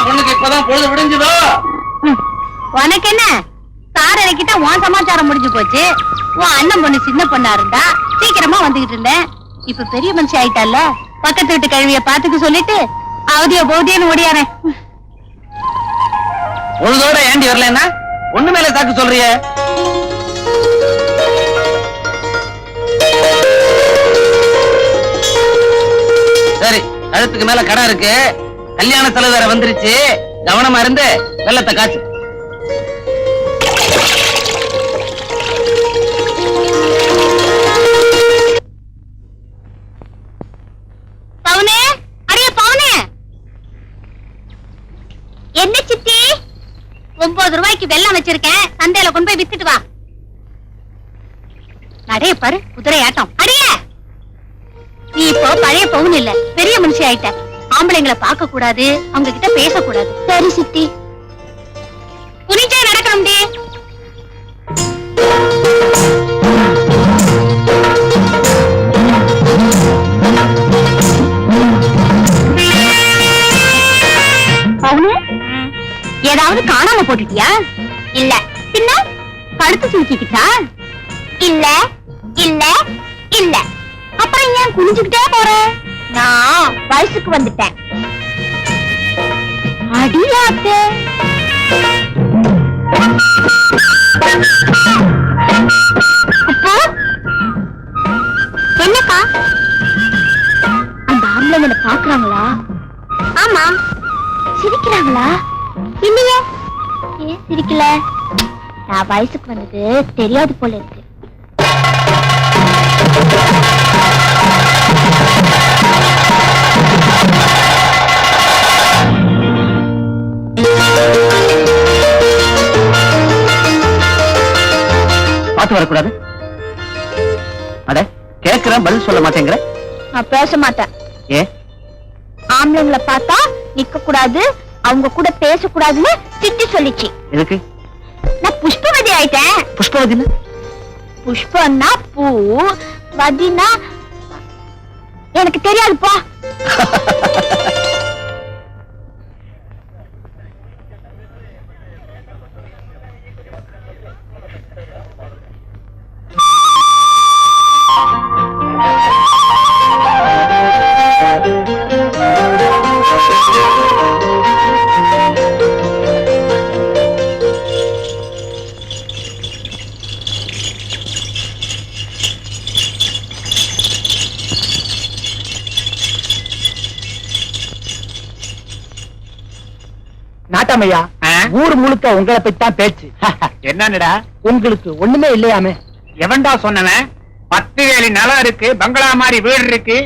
பொண்ணுக்கு இப்பதான் பொழுது விடிஞ்சுதோ? உனக்கு என்ன சார் இறக்கிட்டா உன் சமாச்சாரம் முடிஞ்சு போச்சு. உன் அண்ணன் பொண்ணு சின்ன பொண்ணா இருந்தா சீக்கிரமா வந்துகிட்டு இருந்தேன். இப்ப பெரிய மனுஷன் ஆயிட்டால, பக்கத்து வீட்டு கழுவிய பாத்துக்க சொல்லிட்டு அவதியோ போதியன்னு ஓடியாரேன். பொழுதோட ஏண்டி வரலன்னா ஒண்ணு மேல சாக்கு சொல்றிய? சரி, கழுத்துக்கு மேல கடை இருக்கு, கல்யாண செலவு வேற வந்துருச்சு, கவனமா இருந்து வெள்ளத்தை காய்ச்சு. பவுனே, அரிய பவுனே, என்ன சித்தி? 9 ரூபாய்க்கு வெள்ளம் வச்சிருக்கேன், சந்தையில கொண்டு போய் வித்துட்டு வா. நடைய பாரு, குதிரை ஆட்டம். அரிய, நீ இப்போ பழைய பவுன் இல்ல, பெரிய மனுஷி ஆயிட்ட. ஆம்பளைங்களை பார்க்க கூடாது, அவங்க கிட்ட பேசக்கூடாது. சரி சித்தி, புனிச்சே நடக்கணும். ஏதாவது காணாம போட்டுட்டியா? இல்ல. பின்ன கழுத்து சுருக்கிக்கிட்டா? இல்ல இல்ல இல்ல. அப்புறம் ஏன் குனிஞ்சுக்கிட்டே போற? நான் வயசுக்கு வந்துட்டேன். அடியாத்தே, என்னக்கா அந்த ஆம்பளைங்களை பாக்குறாங்களா? ஆமா. சிரிக்கிறாங்களா? இல்லையே. ஏன் சிரிக்கல? நான் வயசுக்கு வந்தது தெரியாது போல இருக்கு. பார்த்து வரக்கூடாது. அட, கேட்கிறேன், பதில் சொல்ல மாட்டேங்கிற. நான் பேச மாட்டேன். ஏ? ஆம்பளைங்களை பார்த்தா நிக்க கூடாது, அவங்க கூட பேசக்கூடாதுன்னு திட்டி சொல்லிச்சு. எதுக்கு? நான் புஷ்பவதி ஆயிட்டேன். புஷ்பவதினா? புஷ்பன்னா பூ, வதினா எனக்கு தெரியாதுப்பா. நாட்டாமையா, ஊர் முழுக்க உங்களை பத்திதான் பேச்சு. என்னடா உங்களுக்கு ஒண்ணுமே இல்லையாமே? எவன்டா சொன்னவன்? 10 வேலி நிலம் இருக்கு, பங்களா மாதிரி வீடு இருக்கு,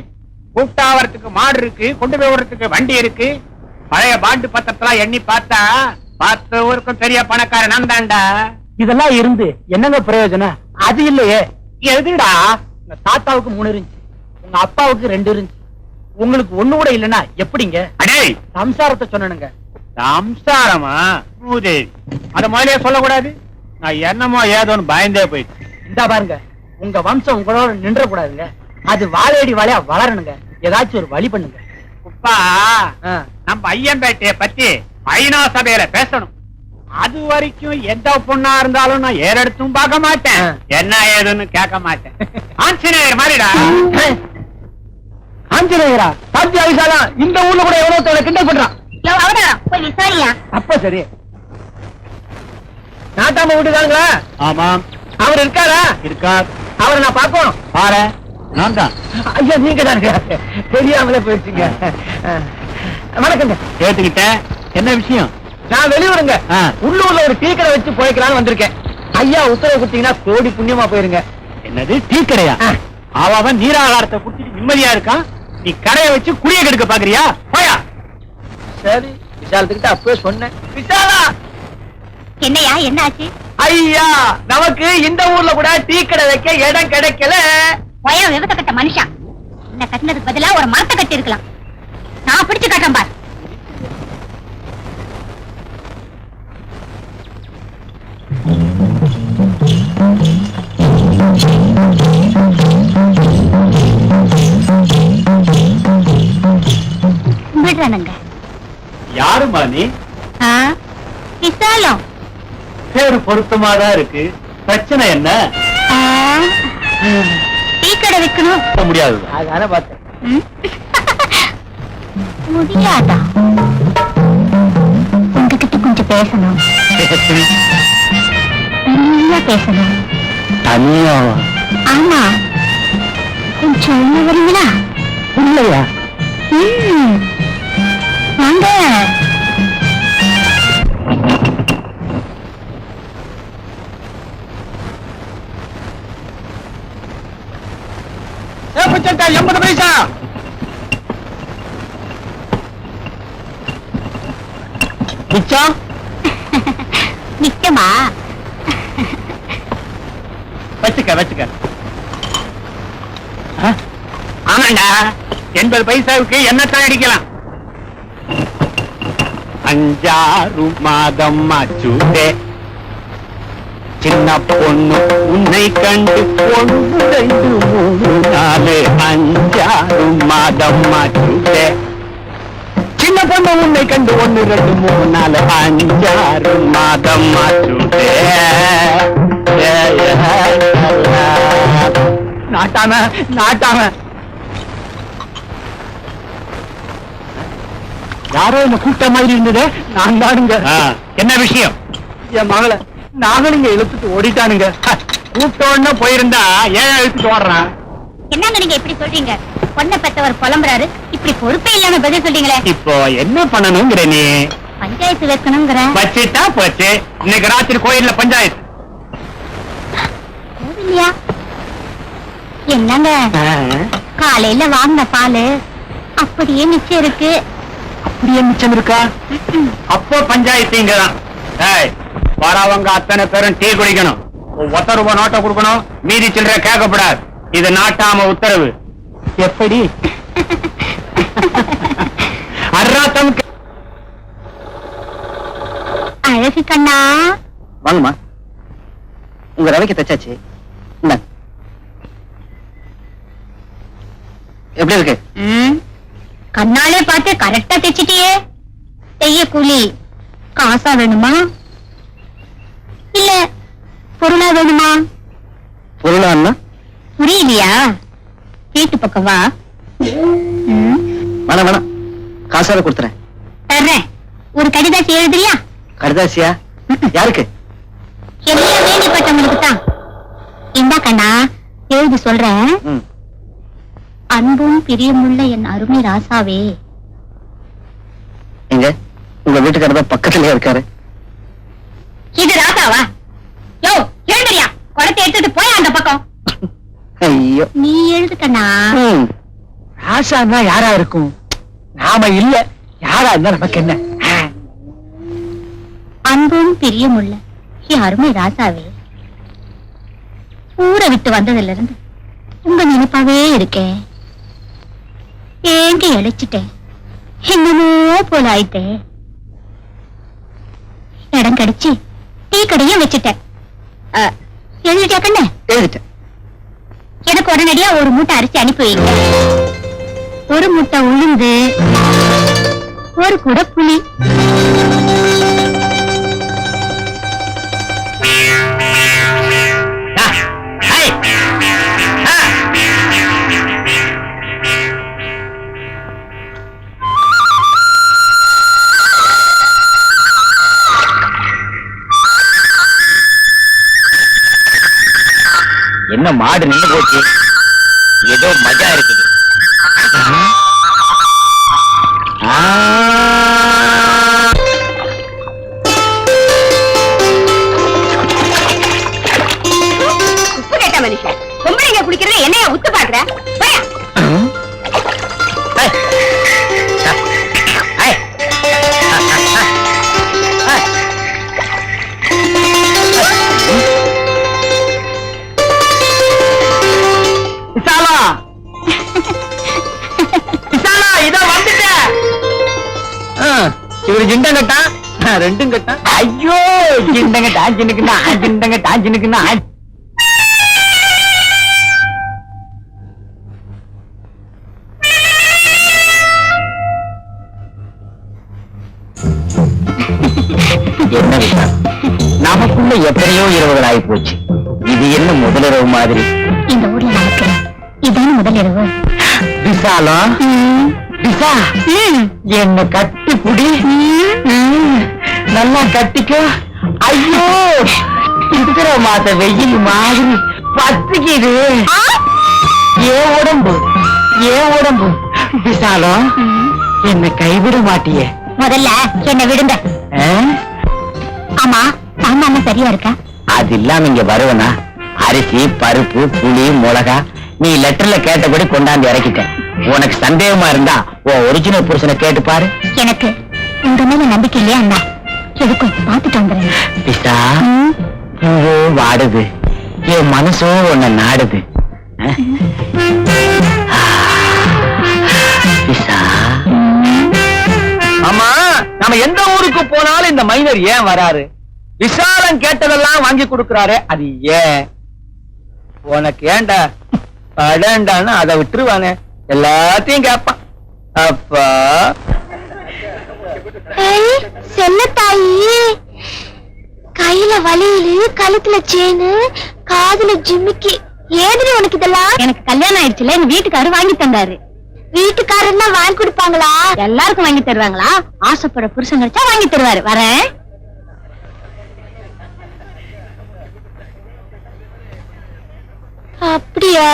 கூட்டாவரத்துக்கு மாடு இருக்கு, கொண்டு போய் விடுறதுக்கு வண்டி இருக்கு. பழைய பாண்டு பத்திரத்தெல்லாம் எண்ணி பார்த்தா 10 ஊருக்கும் பெரிய பணக்காரன் நான் தான்டா. இதெல்லாம் இருந்து என்னங்க பிரயோஜனம்? அது இல்லையே. எதுடா? உங்க தாத்தாவுக்கு 3 இருந்துச்சு, உங்க அப்பாவுக்கு 2 இருந்துச்சு, உங்களுக்கு ஒண்ணு கூட இல்லைன்னா எப்படிங்க? அடே, சம்சாரத்தை சொன்னனுங்க. சம்சாரமா? மூதேவி, அத முதலே சொல்லக்கூடாது. நான் என்னமோ ஏதோன்னு பயந்தே போயிடுச்சு. இந்த பாருங்க, உங்க வம்சம் உங்களோட நின்ற கூடாதுங்க, அது வாழையடி வாழையா வளரணுங்க. ஏதாச்சும் ஒரு வழி பண்ணுங்க. உப்பா, நம்ம ஐயம்பேட்டைய பத்தி ஐநா சபையில பேசணும். அது வரைக்கும் எந்த பொண்ணா இருந்தாலும் நான் ஏறெடுத்தும் பார்க்க மாட்டேன், என்ன ஏதுன்னு கேட்க மாட்டேன். ஆஞ்சநேயர் மாதிரிடா. ஆஞ்சநேயரா? சாத்தி ஆயிசாலா இந்த ஊர்ல கூட எவ்வளவு கிண்டல் பண்றான். அப்ப சரி, நாட்டாம வீட்டுக்காரங்களா? ஆமாம். அவர் இருக்காரா? இருக்கார். அவரை நான் பார்க்கணும். பாரு, நான் தான். ஐயா, நீங்க தான். தெரியாமலே போயிடுச்சுங்க. வணக்கங்க. கேட்டுக்கிட்டேன். என்ன விஷயம்? நான் வெளியூருங்க, உள்ளூர்ல ஒரு டீ கடை வச்சு போய்க்கலான்னு வந்திருக்கேன். ஐயா உத்தரவு கொடுத்தீங்கன்னா கோடி புண்ணியமா போயிருங்க. என்னது டீ கடையா? அவன் நீராகாரத்தை குடிச்சிட்டு நிம்மதியா இருக்கான், நீ கடையை வச்சு குடிய கெடுக்க பாக்குறியா? போயா. சரி, விஷாலத்துக்கிட்ட அப்பவே சொன்னேன். விஷாலா! என்னையா, என்ன ஆச்சு? ஐயா, நமக்கு இந்த ஊர்ல கூட டீ கடை வைக்க இடம் கிடைக்கல. விபத்த கட்ட மனுஷா, என்ன கட்டினதுக்கு பதிலா ஒரு மரத்தை கட்டி இருக்கலாம். நான் பிடிச்சு காட்டுறேன் பார். யாரம்மா நீ? விசாலம். பேரு பொருத்தமாதான் இருக்கு. பிரச்சனை என்ன? டீ கடை வைக்கணும். முடியாது. அதான பார்த்தேன். முடியாதா? உங்ககிட்ட கொஞ்சம் பேசணும். தனியா பேசணும். தனியா? ஆமா. கொஞ்சம் உள்ள வரீங்களா? இல்லையா? வாங்க. பச்சட்டா 80 பைசா. மிச்சம் நிக்கமா? வச்சுக்க வச்சுக்க. ஆமாண்டா 80 பைசாவுக்கு என்னத்தான் அடிக்கலாம். 5-6 மாதம் ஆச்சுதே, சின்ன பொண்ணு உன்னை கண்டு 1 2 3 4 5-6 மாதம் ஆச்சுதே, சின்ன பொண்ணு உன்னை கண்டு 1 2 3 4 5-6 மாதம் ஆச்சுதே. நாட்டாம நாட்டாம யாரோ என்ன கூட்ட மாதிரி இருந்தது. நான் தானுங்க. என்ன விஷயம்? என் மகளை நாங்களுங்க இழுத்துட்டு ஓடிட்டானுங்க. கூப்பிட்டோன்னு போயிருந்தா ஏன் இழுத்துட்டு ஓடுறான்? என்னங்க நீங்க இப்படி சொல்றீங்க? பொண்ணை பெற்றவர் புலம்புறாரு, இப்படி பொறுப்பே இல்லாம பதில் சொல்றீங்களே. இப்போ என்ன பண்ணணுங்கிற நீ? பஞ்சாயத்து வைக்கணுங்கிற. வச்சுட்டா போச்சு. இன்னைக்கு ராத்திரி கோயில்ல பஞ்சாயத்து. இல்லையா? என்னங்க காலையில வாங்கின பாலு அப்படியே மிச்சம் இருக்கு. அப்படியே மிச்சம் இருக்கா? அப்போ பஞ்சாயத்துங்கதான். வரவங்க அத்தனை பேரும் டீ குடிக்கணும். 1 ரூபாய் நோட்டை கொடுக்கணும். மீதி சில்லற கேட்கப்படாது. இது நாட்டாம உத்தரவு. எப்படி? அர்ராத்தம். அழகு கண்ணா, வாங்கம்மா, உங்க ரவைக்கு தச்சாச்சு. எப்படி இருக்கு? கண்ணாலே பார்த்து கரெக்டா தைச்சிட்டியே. செய்ய கூலி காசா வேணுமா இல்ல பொருளா வேணுமா? பொருளான்னா? புரியலையா? வீட்டு பக்கம் வா. வேணாம் வேணாம், காசால கொடுத்துறேன். தர்றேன். ஒரு கடிதாசி எழுதுறியா? கடிதாசியா? யாருக்கு? எல்லாம் வேண்டிப்பட்டவங்களுக்கு தான். இந்தா கண்ணா எழுதி சொல்றேன். அன்பும் பிரியமுள்ள என் அருமை ராசாவே. எங்க உங்க வீட்டுக்காரர் தான் பக்கத்துலயே இருக்காரு. இது ராசாவா? யோ எழுதுறியா? குடத்தை எடுத்துட்டு போய் அந்த பக்கம். ஐயோ, நீ எழுது கண்ணா. ராசான்னா யாரா இருக்கும்? நாம இல்ல, யாரா இருந்தா நமக்கு என்ன? அன்பும் பிரியமுள்ள என் அருமை ராசாவே, ஊரை விட்டு வந்ததுல இருந்து உங்க நினைப்பாவே இருக்கேன். ஏங்க இழைச்சிட்டேன், என்னமோ போல ஆயிட்டேன். இடம் கிடைச்சு டீ கடையும் வச்சுட்டேன். எழுதிட்டியா கண்ணு? எழுதிட்டேன். எனக்கு உடனடியா ஒரு மூட்டை அரிசி அனுப்பி வைங்க. ஒரு மூட்டை உளுந்து, ஒரு குட புளி. என்ன மாடு நின்று போச்சு? ஏதோ மஜா இருக்குது. உப்பு கேட்ட மனுஷன் பொம்பளைங்க குடிக்கிறத என்னையா உத்து பாக்குற? இவரு ஜிண்டம் கட்டா, 2ம் கட்டா. ஐயோ, ஜிண்டங்க டாஞ்சினுக்குன்னா ஜிண்டங்க டாஞ்சினுக்குன்னா. என்ன விஷயம் நமக்குள்ள எத்தனையோ இரவுகள் ஆகி போச்சு. இது என்ன முதலிரவு மாதிரி? இந்த ஊர்ல நமக்கு இதான் முதல் இரவு. விசாலம் விசா என்ன கட்டி புடி, நல்லா கட்டிக்க. ஐயோ இருக்கிற மாத வெயில் மாதிரி பத்துக்குது ஏன் உடம்பு, ஏன் உடம்பு. விசாலம் என்ன கைவிட மாட்டியே? முதல்ல என்ன விடுங்க. ஆமா சாமான் சரியா இருக்கா? அது இல்லாம இங்க வருவனா? அரிசி பருப்பு புளி மிளகா நீ லெட்டர்ல கேட்டபடி கொண்டாந்து இறக்கிட்ட. உனக்கு சந்தேகமா இருந்தா உன் ஒரிஜினல் புருஷனை கேட்டு பாரு. எனக்கு உங்க மேல நம்பிக்கை இல்லையா அண்ணா? எதுக்கும் பார்த்துட்டு வந்துடுறேன். பிசா பூவோ வாடுது, என் மனசோ உன்னை நாடுது. பிசா ஆமா, நம்ம எந்த ஊருக்கு போனாலும் இந்த மைனர் ஏன் வராரு? விசாலம் கேட்டதெல்லாம் வாங்கி கொடுக்கறாரு, அது ஏன்? உனக்கு ஏண்டா அடண்டான்னு அதை விட்டுருவானே, எல்லாத்தையும் கேட்பான். அப்பா செல்ல தாயி, கையில வளையலு, கழுத்துல செயின், காதுல ஜிமிக்கி. ஏதுன்னு உனக்கு இதெல்லாம்? எனக்கு கல்யாணம் ஆயிடுச்சுல, எங்க வீட்டுக்காரரு வாங்கி தந்தாரு. வீட்டுக்காரர் தான் வாங்கி கொடுப்பாங்களா? எல்லாருக்கும் வாங்கி தருவாங்களா? ஆசைப்படுற புருஷன் கிடைச்சா வாங்கி தருவாரு. வரேன். அப்படியா?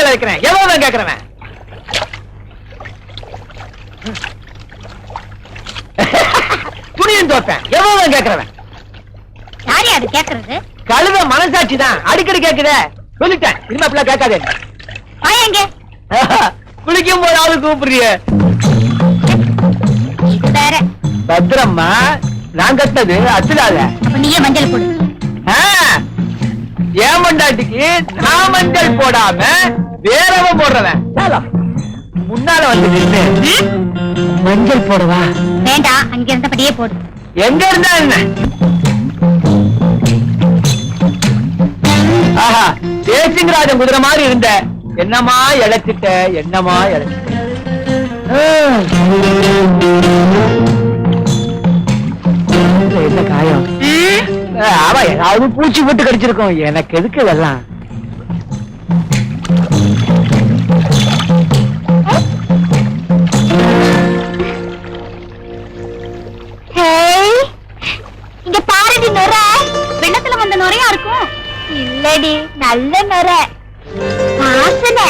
வேலை வைக்கிறேன். எவ்வளவு கேக்குறவன்? துணியும் தோப்பேன். எவ்வளவு கேக்குறவன்? யாரு அது கேக்குறது? கழுத மனசாட்சி தான் அடிக்கடி கேக்குத. சொல்லிட்டேன், இனிமே அப்படிலாம் கேட்காதே. எங்க குளிக்கும் போது ஆளு கூப்பிடுறிய. இது வேற. பத்திரம்மா, நான் கட்டினது அத்துடாத. அப்ப நீயே மஞ்சள் போடு. ஏன் மண்டாட்டிக்கு நான் மஞ்சள் போடாம வேறவன் போடுறவன். முன்னால வந்து நின்னு மஞ்சள் போடுவா. வேண்டாம், அங்க இருந்தபடியே போடு. எங்க இருந்தா என்ன? ஆஹா, தேசிங்கராஜன் குதிரை மாதிரி இருந்த. என்னமா இழைச்சிட்ட, என்னமா இழைச்சிட்ட. என்ன காயம்? அவ ஏதாவது பூச்சி போட்டு கடிச்சிருக்கோம். எனக்கு எதுக்கு இதெல்லாம்? இங்க பாருடி நுர. வெள்ளத்துல வந்த நுரையா இருக்கும். இல்லடி, நல்ல நுர. வாசனை.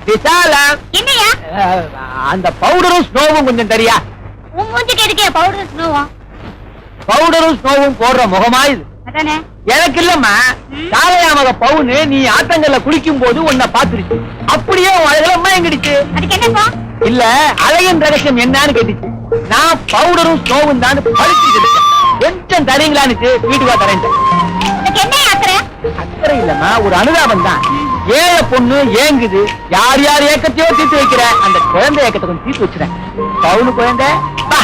விசாலம், என்னையா? அந்த பவுடரும் ஸ்னோவும் கொஞ்சம் தெரியா? உன் மூஞ்சிக்கு எதுக்கே பவுடர் ஸ்னோவா? பவுடரும் ஸ்னோவும் போடுற முகமா இது? அதானே. எனக்கு இல்லம்மா, காளையாமக பவுனு நீ ஆத்தங்கல்ல குளிக்கும் போது உன்னை பாத்துருச்சு. அப்படியே உன் அழகமா எங்கிடுச்சு. அதுக்கு என்னப்பா? இல்ல, அழகின் ரகசியம் என்னன்னு கேட்டுச்சு. நான் பவுடரும் ஸ்னோவும் தான் பறிச்சு கொஞ்சம் தரீங்களான்னு வீட்டுக்கா தரேன். அதுக்கு என்ன அக்கறை? அக்கறை இல்லம்மா, ஒரு அனுதாபம் தான். ஏழை பொண்ணு ஏங்குது, யார் யார் ஏக்கத்தையோ தீர்த்து வைக்கிற, அந்த குழந்தை ஏக்கத்தை கொஞ்சம் தீர்த்து வச்சுறேன். பவுனு குழந்தை வா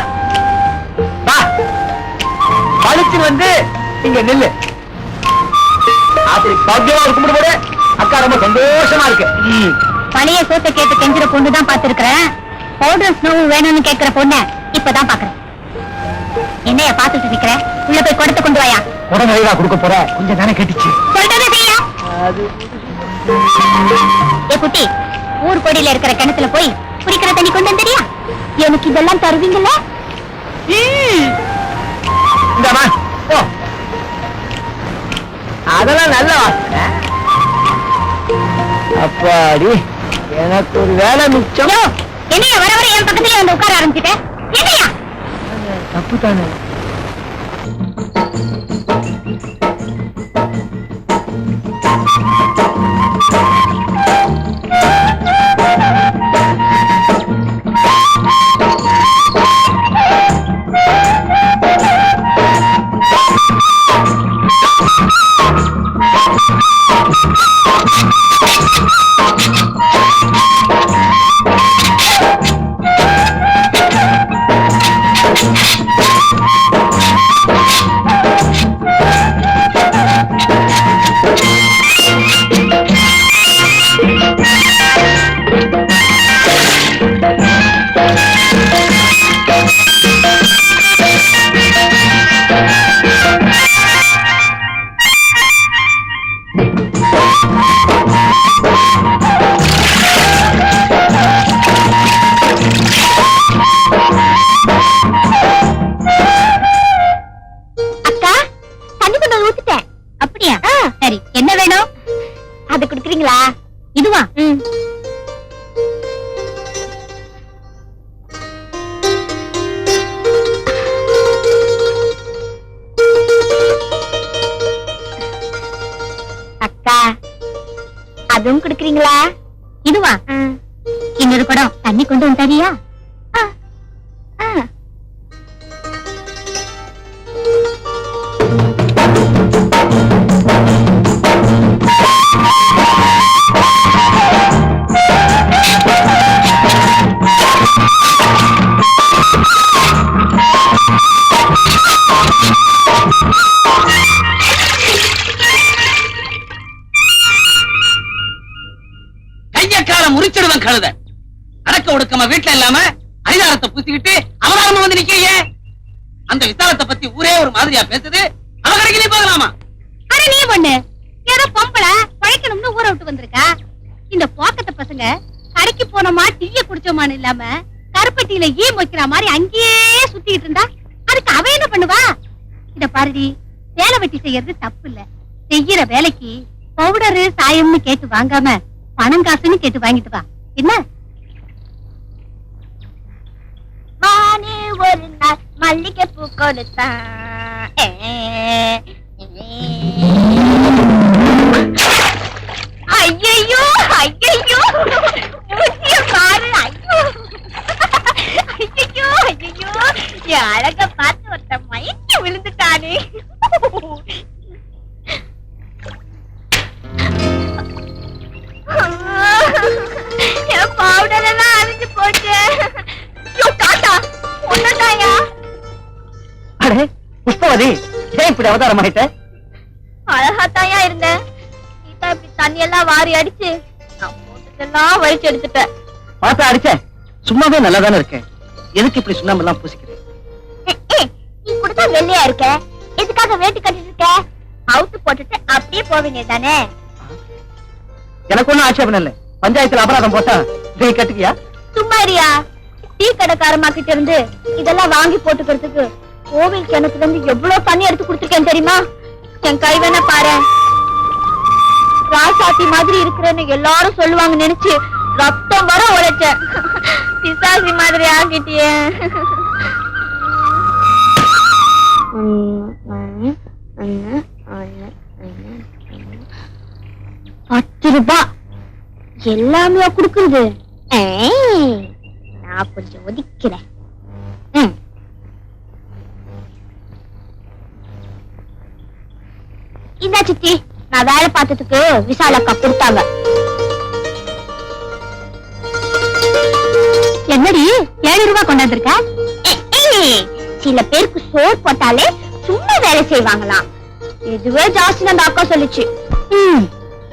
வா, பழிச்சு வந்து இங்க நில்லு. அப்படி சௌக்கியமா கும்பிடு போடு. அக்கா ரொம்ப சந்தோஷமா இருக்கு. பழைய சோத்த கேட்டு கெஞ்சிற பொண்ணு தான் பாத்துருக்கிறேன். பவுடர் ஸ்னோவும் வேணும்னு கேட்கிற பொண்ண இப்பதான் பாக்குறேன். என்னைய பாத்துட்டு நிக்கிற? உள்ள போய் குடத்தை கொண்டு வாயா. உடனே கொடுக்க போற, கொஞ்சம் தானே கேட்டுச்சு. சொல்றதை செய்யா. ஏ குட்டி, ஊர் கொடியில இருக்கிற கிணத்துல போய் குடிக்கிற தண்ணி கொண்டு வந்துறியா? எனக்கு இதெல்லாம் தருவீங்கல்ல? இந்தமா ஓ, அதெல்லாம் நல்ல வாசனை. அப்பாடி, எனக்கு ஒரு வேலை மிச்சம். என்னையா வர வர என் பக்கத்துல வந்து உட்கார ஆரம்பிச்சுட்டேன்? என்னையா தப்பு தானே? இதுவா? அக்கா, அதுவும் குடுக்குறீங்களா? இதுவா? இன்னொரு குடம் தண்ணி கொண்டு வந்து தரியா? உரிச்சிடுவேன் கழுத. அடக்க ஒடுக்கமா வீட்டுல இல்லாம அதிகாரத்தை பூசிக்கிட்டு அவதாரமா வந்து நிக்கிறியே. அந்த விசாலத்தை பத்தி ஊரே ஒரு மாதிரியா பேசுது. அவ கடைக்கு நீ போகலாமா? அட நீ பொண்ணு ஏதோ பொம்பளை பழைக்கணும்னு ஊரை விட்டு வந்திருக்கா. இந்த போக்கத்த பசங்க கடைக்கு போனோமா டீய குடிச்சோமான்னு இல்லாம கருப்பட்டியில வைக்கிற மாதிரி அங்கேயே சுத்திட்டு இருந்தா அதுக்கு அவ என்ன பண்ணுவா? இத பாருடி, வேலை வெட்டி செய்யறது தப்பு இல்ல. செய்யற வேலைக்கு பவுடரு சாயம்னு கேட்டு வாங்காம பணம் காசுன்னு கேட்டு வாங்கிட்டு வா. என்ன? மானே ஒரு நாள் மல்லிகை பூ கொடுத்தான். ஐயோ ஐயோ மூச்சிய பாரு. ஐயோ ஐயோ ஐயோ என் அழக பார்த்து ஒருத்த மயக்கி விழுந்துட்டானே. என் பவுடர் எல்லாம் அழிஞ்சு போச்சு. தாத்தா ஒன்னதாயா? அடே புஷ்பவதி, ஏன் இப்படி அவதாரம் ஆயிட்ட? அழகாத்தாயா இருந்தேன். நீதா இப்படி தண்ணி எல்லாம் வாரி அடிச்சு நான் போட்டதெல்லாம் வலிச்சு எடுத்துட்டேன். பார்த்தா அடிச்ச? சும்மாவே நல்லாதானே இருக்கேன். எதுக்கு இப்படி சுண்ணாம்பு எல்லாம் பூசிக்கிறேன்? நீ கொடுத்தா வெள்ளையா இருக்க, எதுக்காக வேட்டி கட்டிட்டு இருக்க? அவுத்து போட்டுட்டு அப்படியே போவீங்க தானே? எனக்கு ஒண்ணும் ஆட்சேபம் இல்ல. பஞ்சாயத்துல அபராதம் போட்டா நீ கட்டுக்கியா? சும்மா இருயா. டீ கடைக்காரமா கிட்ட இருந்து இதெல்லாம் வாங்கி போட்டுக்கிறதுக்கு கோவில் கிணத்துல இருந்து எவ்வளவு தண்ணி எடுத்து கொடுத்துருக்கேன் தெரியுமா? என் கை வேணா பாரு. ராசாத்தி மாதிரி இருக்கிறேன்னு எல்லாரும் சொல்லுவாங்க நினைச்சு ரத்தம் வர உழைச்சேன். பிசாசி மாதிரி ஆகிட்டியே. 10 ரூபாய் எல்லாமே குடுக்குறது. நான் கொஞ்சம் ஒதுக்கிறேன். இந்த சித்தி, நான் வேலை பார்த்ததுக்கு விசாலக்கா கொடுத்தாங்க. என்னடி 7 ரூபாய் கொண்டாந்துருக்க? சில பேருக்கு சோறு போட்டாலே சும்மா வேலை செய்வாங்களாம். இதுவே ஜாஸ்தி அந்த அக்கா சொல்லிச்சு.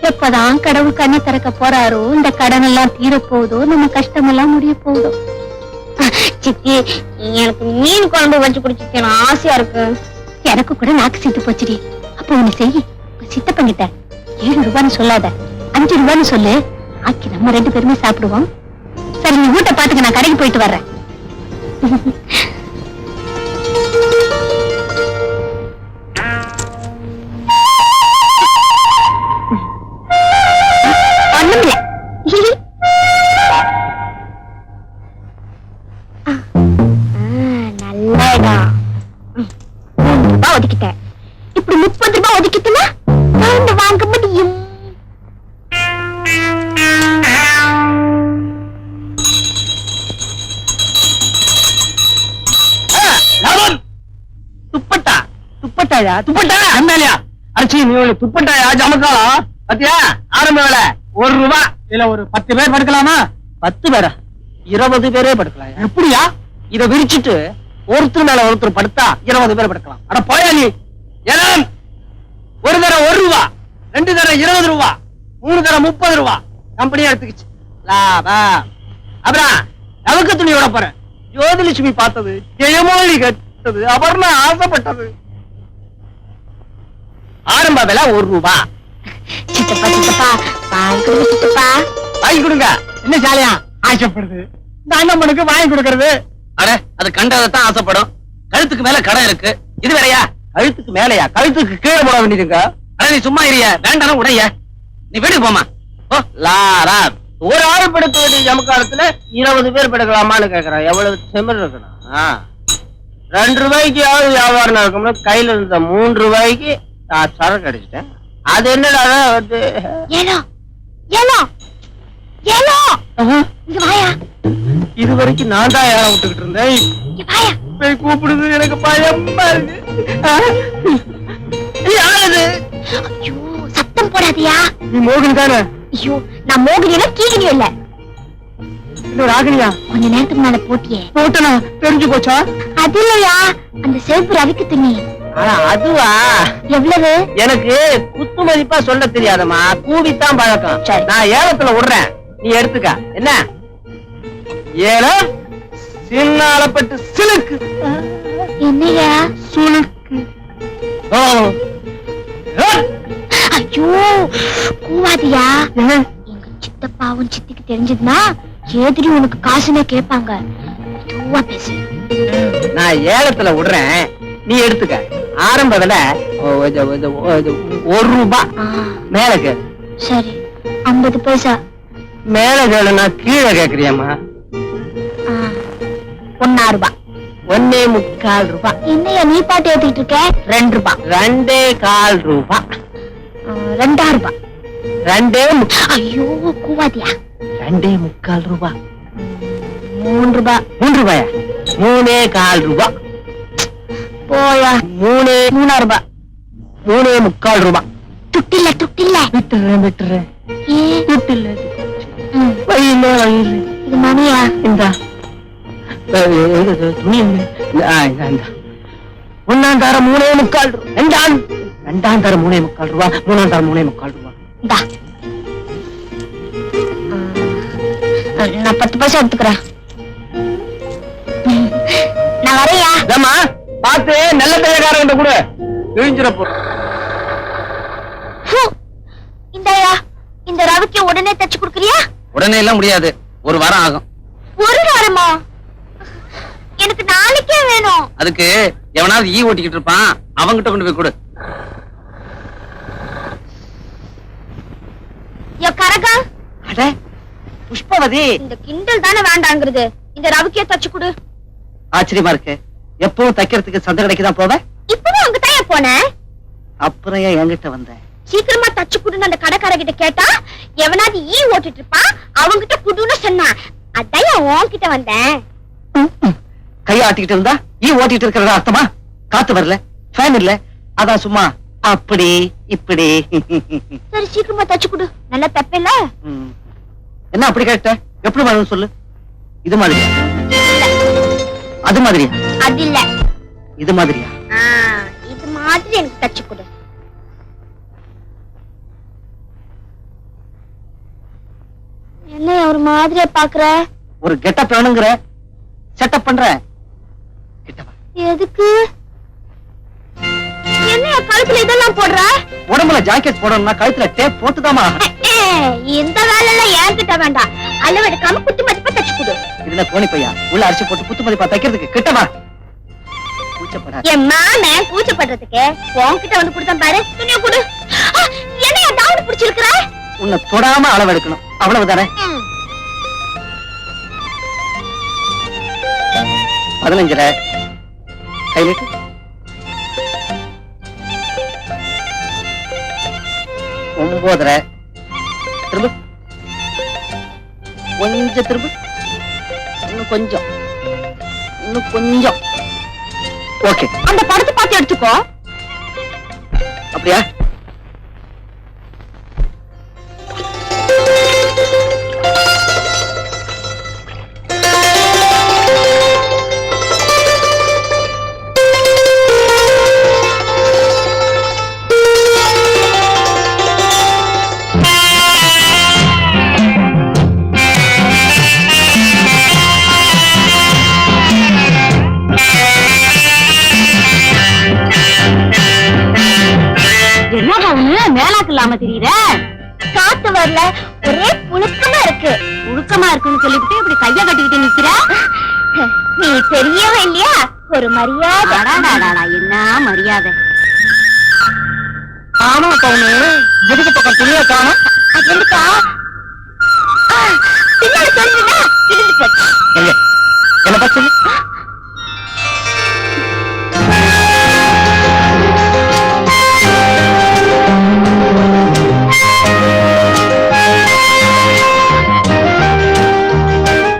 எப்பதான் கடவுள் கண்ணை திறக்க போறாரோ, இந்த கடன் எல்லாம் தீர போதோ, நம்ம கஷ்டம் எல்லாம் முடிய போதோ. சித்தி, எனக்கு மீன் குழம்பு வச்சு குடிச்சிக்கணும் ஆசையா இருக்கு. எனக்கு கூட நாக்கு சீத்து போச்சுடி. அப்போ ஒண்ணு செய், சித்தப்பங்கிட்ட 7 ரூபான்னு சொல்லாத, 5 ரூபான்னு சொல்லு. ஆக்கி நம்ம 2 பேருமே சாப்பிடுவோம். சரி, நீ வீட்டை பாத்துக்க, நான் கடைக்கு போயிட்டு வர்றேன். ஒதுக்கிட்டேன். இப்படி 30 ரூபாய் ஒதுக்கிட்டுனா நான் வாங்க முடியும். துப்பட்டா துப்பட்டாயா? துப்பட்டா எம்எல்ஏ அரிசி நீ துப்பட்டாயா? ஜமக்காலா பத்தியா? ஆரம்ப வேலை 1 ரூபாய். இதுல ஒரு 10 பேர் படுக்கலாமா? 10 பேரா? 20 பேரே படுக்கலாம். எப்படியா? இத விரிச்சிட்டு ஒருத்தர் மேல ஒருத்தர் படுத்தா 20 பேர் படுக்கலாம். அட போயா நீ. ஏலம் ஒரு தரம் 1 ரூபாய், 2 தரம் 20 ரூபாய், 3 தரம் 30 ரூபாய். கம்பெனியா எடுத்துக்கிச்சு. லாபம். அப்புறம் நமக்கு துணியோட போறேன். ஜோதிலட்சுமி பார்த்தது, ஜெயமோலி கேட்டது, அபர்ணா ஆசைப்பட்டது. ஆரம்ப விலை 1 ரூபாய். சித்தப்பா சித்தப்பா வாங்கி சித்தப்பா. வாங்கி கொடுங்க. என்ன ஜாலியா ஆசைப்படுது? இந்த அண்ணம்மனுக்கு வாங்கி கொடுக்கறது. அட, அது கண்டதான் ஆசைப்படும். கழுத்துக்கு மேல கடன் இருக்கு. இது வேறையா? கழுத்துக்கு மேலையா? கழுத்துக்கு கீழே போட வேண்டியதுங்க. அட, நீ சும்மா இரிய. வேண்டாம் உடைய. நீ வீட்டுக்கு போமா. ஓ, லாரா ஒரு ஆள் படுக்க வேண்டிய ஜமக்காலத்துல 20 பேர் படுக்கலாமான்னு கேக்குறான். எவ்வளவு செமர் இருக்கணும்? 2 ரூபாய்க்கு யாவது வியாபாரம் இருக்கும்னா கையில இருந்த 3 ரூபாய்க்கு நான் சரக்கு அடிச்சிட்டேன். அது என்னடா வந்து ஏலோ ஏலோ ஏலோ இங்க வாயா. இது வரைக்கும் நான் தான் யாரை விட்டுக்கிட்டு இருந்தேன். இங்க வாயா. போய் கூப்பிடுது, எனக்கு பயமா இருக்கு. யாரு? ஐயோ, சத்தம் போடாதியா. நீ மோகினி தானே? ஐயோ, நான் மோகினியில கீகினியும் இல்ல. இன்னும் ராகினியா? கொஞ்ச நேரத்துக்கு மேல போட்டியே. போட்டனா தெரிஞ்சு போச்சா? அது இல்லையா, அந்த செவப்பு ரவிக்கு துணி. அதுவா? எவ்வளவு? எனக்கு குத்து மதிப்பா சொல்ல தெரியாதம்மா. கூவித்தான் பழக்கம். நான் ஏலத்துல விடுறேன். நீ எடுத்துக்க என்ன ஏல சின்னாலப்பட்டு சிலுக்கு என்னையா சுலுக்கு ஓ ஐயோ கூவாதியா எங்க சித்தப்பாவும் சித்திக்கு தெரிஞ்சதுன்னா எதிரி உனக்கு காசுனே கேட்பாங்க மெதுவா பேசு நான் ஏலத்துல விடுறேன் நீ எடுத்துக்க ஆரம்பத்துல ₹1 மேல கேளு சரி 50 பைசா மேல கேளுனா கீழே கேக்குறியம்மா ₹1.25 ₹1.25 என்னையா நீ பாட்டு ஏத்திட்டு இருக்க ₹2 ₹2.25 ₹2.5 2.25 ஐயோ கூவாதியா ₹2.25 ₹3 ₹3 ₹3.25 போயா ₹3.5 ₹3.25 துட்டில்ல விட்டுறேன் ஏ துட்டில்ல ம், வயிறு இது மணியா இந்த துணி ஒன்னாம் தர ₹3.25 ரெண்டாம் தர ₹3.25 மூணாம் தர ₹3.25 இந்தா நான் 10 பைசா எடுத்துக்கிறேன் நான் வரையா ஏம்மா பார்த்து நல்ல தையக்காரங்க கூட கிழிஞ்சிரப்போ இந்தாயா இந்த ரவிக்கு உடனே தச்சு கொடுக்குறியா உடனே எல்லாம் முடியாது, ஒரு வாரம் ஆகும். ஒரு வாரமா எனக்கு நாளைக்கே வேணும் அதுக்கு எவனாவது ஓட்டிக்கிட்டு இருப்பான், அவங்கிட்ட கொண்டு போய் கொடு. யோ கரகா அட புஷ்பவதி, இந்த கிண்டல் தானே வேண்டாங்கிறது, இந்த ரவிக்கே தச்சு கொடு. ஆச்சரியமா இருக்கு. எப்பவும் தைக்கிறதுக்கு சந்தை கடைக்கு தான் போவேன். இப்பவும் அங்க தான் போனேன். அப்புறம் ஏன் என்கிட்ட வந்தேன்? சீக்கிரமா தச்சு குடுன்னு அந்த கடைக்காரகிட்ட கேட்டா எவனாவது ஓட்டிட்டு இருப்பான், அவங்கிட்ட குடுன்னு சொன்னான். அதான் உன்கிட்ட வந்தேன். கைய ஆட்டிக்கிட்டு இருந்தா ஓட்டிட்டு இருக்கிறதா அர்த்தமா? காத்து வரல, ஃபேன் இல்ல, அதான் சும்மா அப்படி இப்படி. சரி சீக்கிரமா தச்சு குடு, நல்லா தப்பில்ல. என்ன அப்படி கேட்ட? எப்படி வேணும்னு சொல்லு. இது மாதிரியா? அது மாதிரியா? அது இல்ல, இது மாதிரியா? இது மாதிரி எனக்கு தச்சு கொடு. என்ன ஒரு மாதிரியா பாக்குற? ஒரு கெட்டப் வேணுங்கிற, செட்டப் பண்ற. கிட்டவா. எதுக்கு? என்ன கழுத்துல இதெல்லாம் போடுற? உடம்புல ஜாக்கெட் போடணும்னா கழுத்துல டேப் போட்டுதாமா? இந்த வேலை எல்லாம் என்கிட்ட வேண்டாம், அளவெடுக்காம குத்து மதிப்பா தச்சு கொடு. இதுல கோணி பையா உள்ள அரிசி போட்டு குத்து மதிப்பா தைக்கிறதுக்கு கிட்டவா. கூச்சப்படாத. என் மாமன் கூச்சப்படுறதுக்கு உன்கிட்ட வந்து கொடுத்தா பாரு, துணியை கொடு. என்னையா டவுன் பிடிச்சிருக்கிற? உன்னை தொடாம அளவெடுக்கணும், அவ்வளவுதானே? 15 கையிலிட்டு 9 திரும்ப கொஞ்சம், திரும்ப இன்னும் கொஞ்சம், இன்னும் கொஞ்சம். ஓகே, அந்த படத்தை பார்த்து எடுத்துக்கோ. அப்படியா? என்னடா ஒண்ணு மேலாக்கு இல்லாம தெரியுற? காத்து வரல, ஒரே புழுக்கமா இருக்கு. புழுக்கமா இருக்குன்னு சொல்லிட்டு இப்படி கைய கட்டிக்கிட்டு நிக்கிற. நீ தெரியவே இல்லையா? ஒரு மரியாதை. என்ன மரியாதை? ஆமா பவுனு, எதுக்கு பக்கம் துணியா காணும்? அது எதுக்கா? பின்னாடி சொல்லுங்க, இருந்து போச்சு. எங்க என்ன பார்த்து சொல்லு.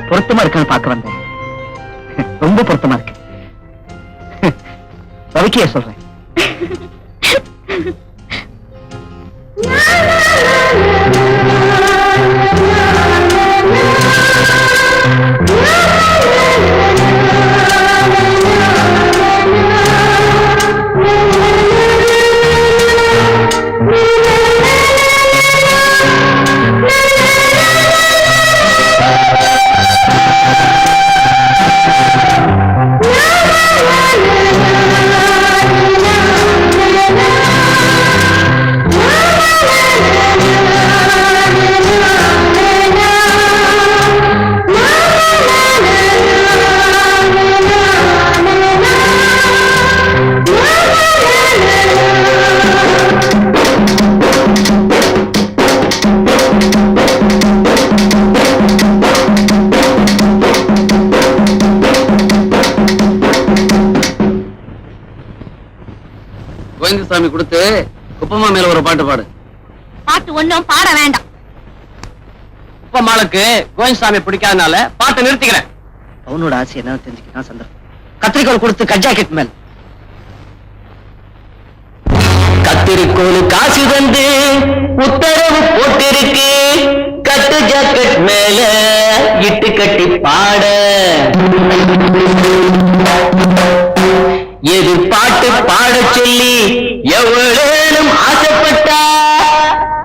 பொருத்தமா இருக்கான்னு பார்க்க வந்தேன். ரொம்ப பொருத்தமா இருக்கு. ரவிக்கைய சொல்றேன். கோவிந்தசாமி கொடுத்து குப்பம்மா மேல ஒரு பாட்டு பாடு. பாட்டு ஒண்ணும் பாட வேண்டாம். குப்பம்மாளுக்கு கோவிந்தசாமி பிடிக்காதனால பாட்டை நிறுத்திக்கிறேன். அவனோட ஆசை என்ன தெரிஞ்சுக்கிட்டான் சந்திரன். கத்திரிக்கோள் கொடுத்து கஜாக்கெட் மேல் கத்திரிக்கோளு காசு வந்து உத்தரவு போட்டிருக்கு, கட்டு ஜாக்கெட் மேல இட்டு கட்டி பாட. எது பாட்டு பாட சொல்லி எவ்வளேனும் ஆசைப்பட்டா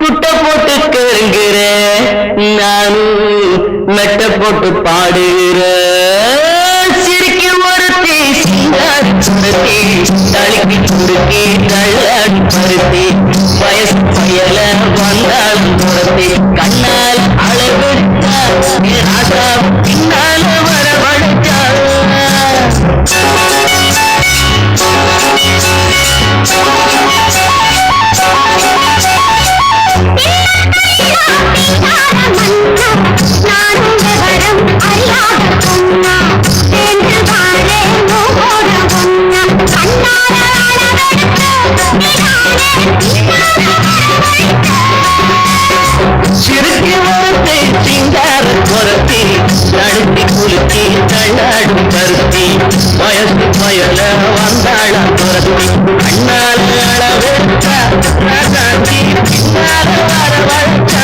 துட்ட போட்டு கேளுங்கிற, நானும் மெட்ட போட்டு பாடுகிற. சிரிக்க ஒருத்தி சிங்காரி சுருத்தி தளிக்கு சுருக்கி தள்ளாடி பருத்தி, வயசு பயல வந்தாலும் துரத்தி, கண்ணால் அளவெடுத்தா ராசா பின்னால வரவழைச்சா. சிறுக்கி வரத்தை சிங்கார துரத்தி நடுத்தி குலுக்கி தள்ளாடும் பருத்தி, வயசு பயல வந்தாளம் துரத்தி, கண்ணால அளவெடுத்தா ராசாத்தி பின்னால வரவழைச்சா.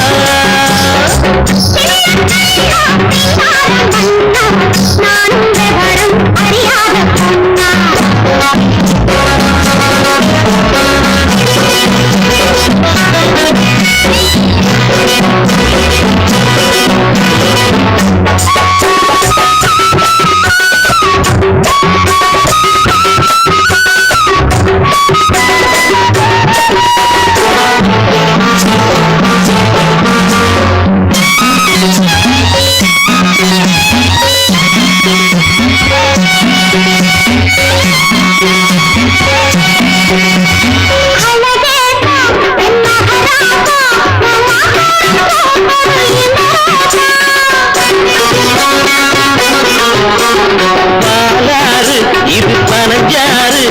பாலாறு இது 15,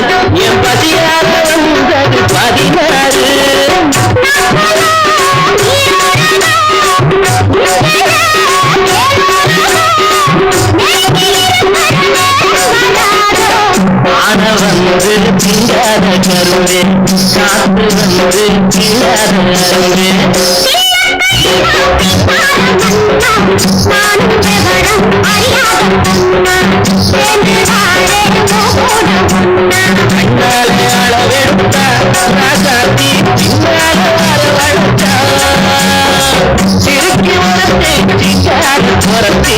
என் பசியார வந்தது 16. ஆன வந்து திங்காத கருவே, காத்து வந்து திங்காத கருவே. கண்ணால அளவெடுத்தா ராசாத்தி பின்னால வரவழைச்சா. சிறுக்கி வரத்தை சிங்கார துரத்தி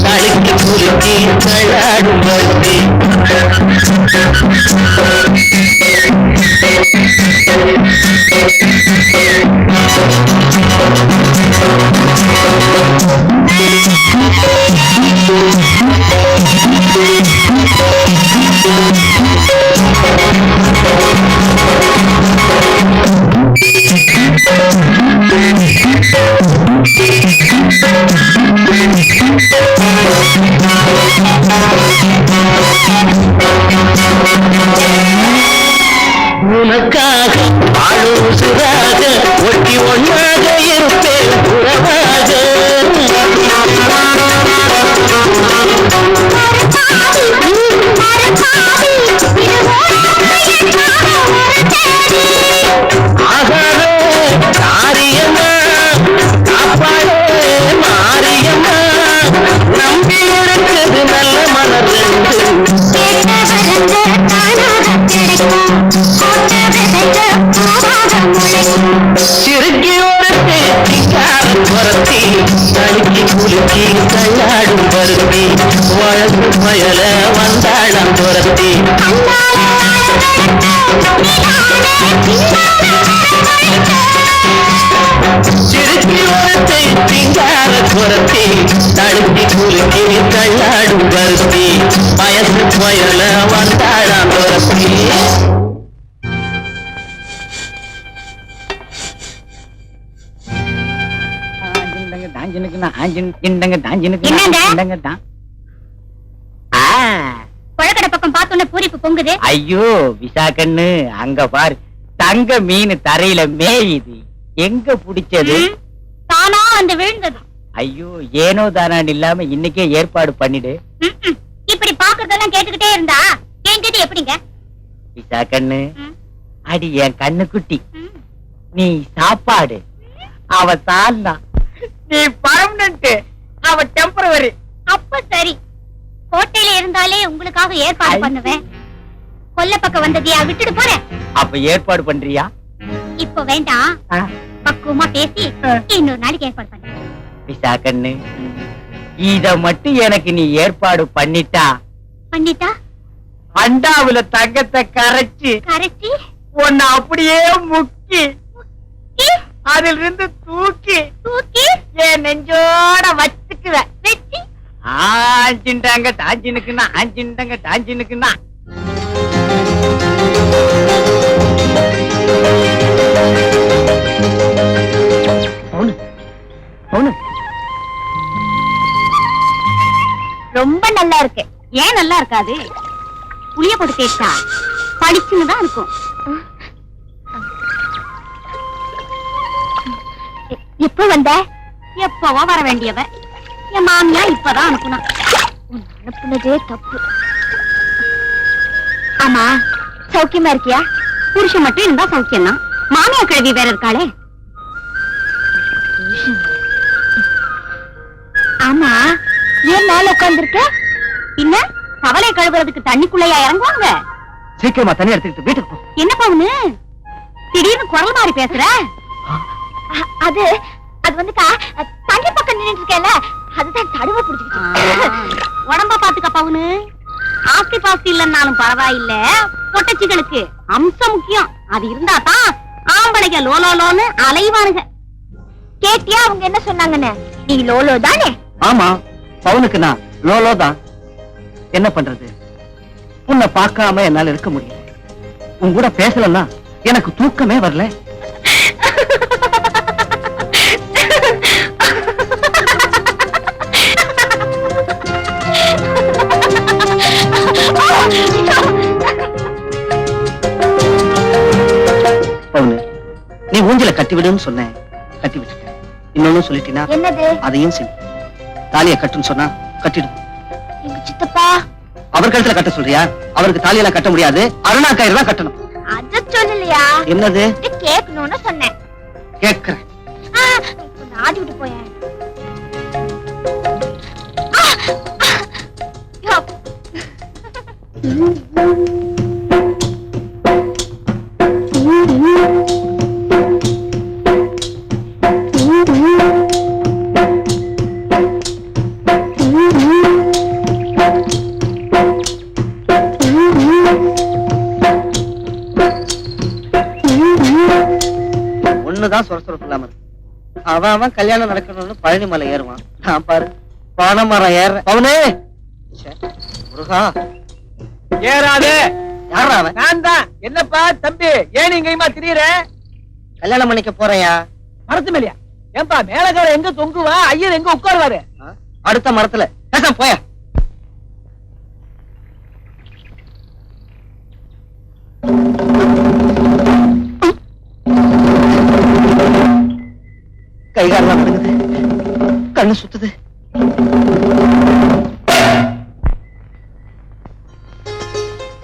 தளிக்கு குலுக்கி தள்ளாடும் பருத்தி. உனக்காக ஆளுசுராக ஒட்டி ஒன்னாக இருப்பேன் உறவாக. ஆகாத காரியமா காப்பாடு மாரியம்மா, நம்பி இருக்குது நல்ல மலர் சிறுக்கி ஒருத்தி சிங்கார துரத்தி தளிக்கு குலுக்கி தள்ளாடும் பருத்தி, வழக்கு பயல வந்தாளம் துரத்தி. சிறுக்கி ஒருத்தி சிங்கார துரத்தி தளிக்கு குலுக்கி தள்ளாடும் பருத்தி, வயசு பயல வந்தாளம் துரத்தி. புழக்கடை பக்கம் பார்த்தோன்னே பூரிப்பு பொங்குது. ஐயோ விசாகண்ணு, அங்க பாரு தங்க மீன் தரையில மேயுது, எங்க புடிச்சது? தானா வந்து விழுந்தது. ஐயோ, ஏனோ தானான்னு இல்லாம இன்னைக்கே ஏற்பாடு பண்ணிடு. இப்படி பாக்குறதெல்லாம் கேட்டுக்கிட்டே இருந்தா என்கிட்ட எப்படிங்க? பிசா கண்ணு, அடி என் கண்ணு குட்டி, நீ சாப்பாடு, அவ தான்னா, நீ பர்மனன்ட், அவ டெம்பரவரி. அப்ப சரி, கோட்டையில இருந்தாலே உங்களுக்காக ஏற்பாடு பண்ணுவேன். கொல்ல பக்கம் வந்ததையா விட்டுட்டு போறேன். அப்ப ஏற்பாடு பண்றியா? இப்ப வேண்டாம், பக்குவமா பேசி இன்னொரு நாளைக்கு ஏற்பாடு பண்ண. பிசா கண்ணு, இத மட்டும் எனக்கு நீ ஏற்பாடு பண்ணிட்டா அண்டாவுல தங்கத்தை கரைச்சி உன்னை அப்படியே முக்கி அதில் இருந்து தூக்கி என் நெஞ்சோட வச்சுக்குவேன். ஆஞ்சிண்டாங்க டாஞ்சினுக்குன்னா, ஆஞ்சிண்டாங்க டாஞ்சினுக்குன்னா. ரொம்ப நல்லா இருக்கு. ஏன் நல்லா இருக்காது? புளிய போட்டு தேய்ச்சா படிச்சுன்னு தான் இருக்கும். எப்ப வந்த? எப்பவோ வர வேண்டியவ என் மாமியா இப்பதான் அனுப்புனா. அனுப்புனதே தப்பு. ஆமா, சௌக்கியமா இருக்கியா? புருஷன் மட்டும் இருந்தா சௌக்கியம் தான். மாமியா கிழவி வேற இருக்காளே. ஆமா, ஏன் மேல உட்கார்ந்துருக்க? பின்ன கவலை கழுவுறதுக்கு தண்ணிக்குள்ளையா இறங்குவாங்க? சீக்கிரமா தண்ணி எடுத்துக்கிட்டு வீட்டுக்கு போ. என்ன பவுனு திடீர்னு குரல் மாதிரி பேசுற? அது வந்துக்கா, தண்ணி பக்கம் நின்னுட்டு இருக்கேன்ல, அதுதான் தடுவ பிடிச்சிக்கிட்டு. உடம்ப பாத்துக்க பவுனு. ஆஸ்தி பாஸ்தி இல்லன்னாலும் பரவாயில்ல, பொட்டச்சிகளுக்கு அம்சம் முக்கியம். அது இருந்தா தான் ஆம்பளைங்க லோலோலோன்னு அலைவானுங்க. கேட்டியா அவங்க என்ன சொன்னாங்கன்னு? நீ லோலோ தானே? ஆமா, பவுனுக்கு நான் லோலோ தான். என்ன பண்றது, உன்னை பார்க்காம என்னால இருக்க முடியல. உன் கூட பேசலன்னா எனக்கு தூக்கமே வரல. பவுனு, நீ ஊஞ்சல கட்டி விடுன்னு சொன்ன, கட்டி விட்டுட்டேன். இன்னொன்னு சொல்லிட்டீனா? என்னது? அதையும் செய். தாலியை கட்டுன்னு சொன்னா கட்டிடும். எங்க சித்தப்பா அவர் கழுத்துல கட்ட சொல்றியா? அவருக்கு தாலியெல்லாம் கட்ட முடியாது, அருணா கயிறு தான் கட்டணும். அத சொல்லலையா? என்னது? கேட்கணும்னு சொன்னேன். கேட்கிறேன். ஆடி விட்டு போயேன். ஒண்ணுதான் சொரசொரப்பு இல்லாம இருக்கு. அவன் கல்யாணம் நடக்கணும்னு பழனி மலை ஏறுவான், நான் பாரு பனைமரம் ஏறுறேன். பவுனே, முருகா, ஏறாதே. யாரா அவன்? நான் தான். என்னப்பா தம்பி, ஏன் இங்கேயுமா திரியற? கல்யாணம் பண்ணிக்க போறையா? மரத்து மேலையா? ஏன்பா மேலக்கார எங்க தொங்குவா, ஐயர் எங்க உட்காருவாரு? அடுத்த மரத்துல. பேசாம போயா. கைகாரெல்லாம் நடக்குது, கண்ணு சுத்துது.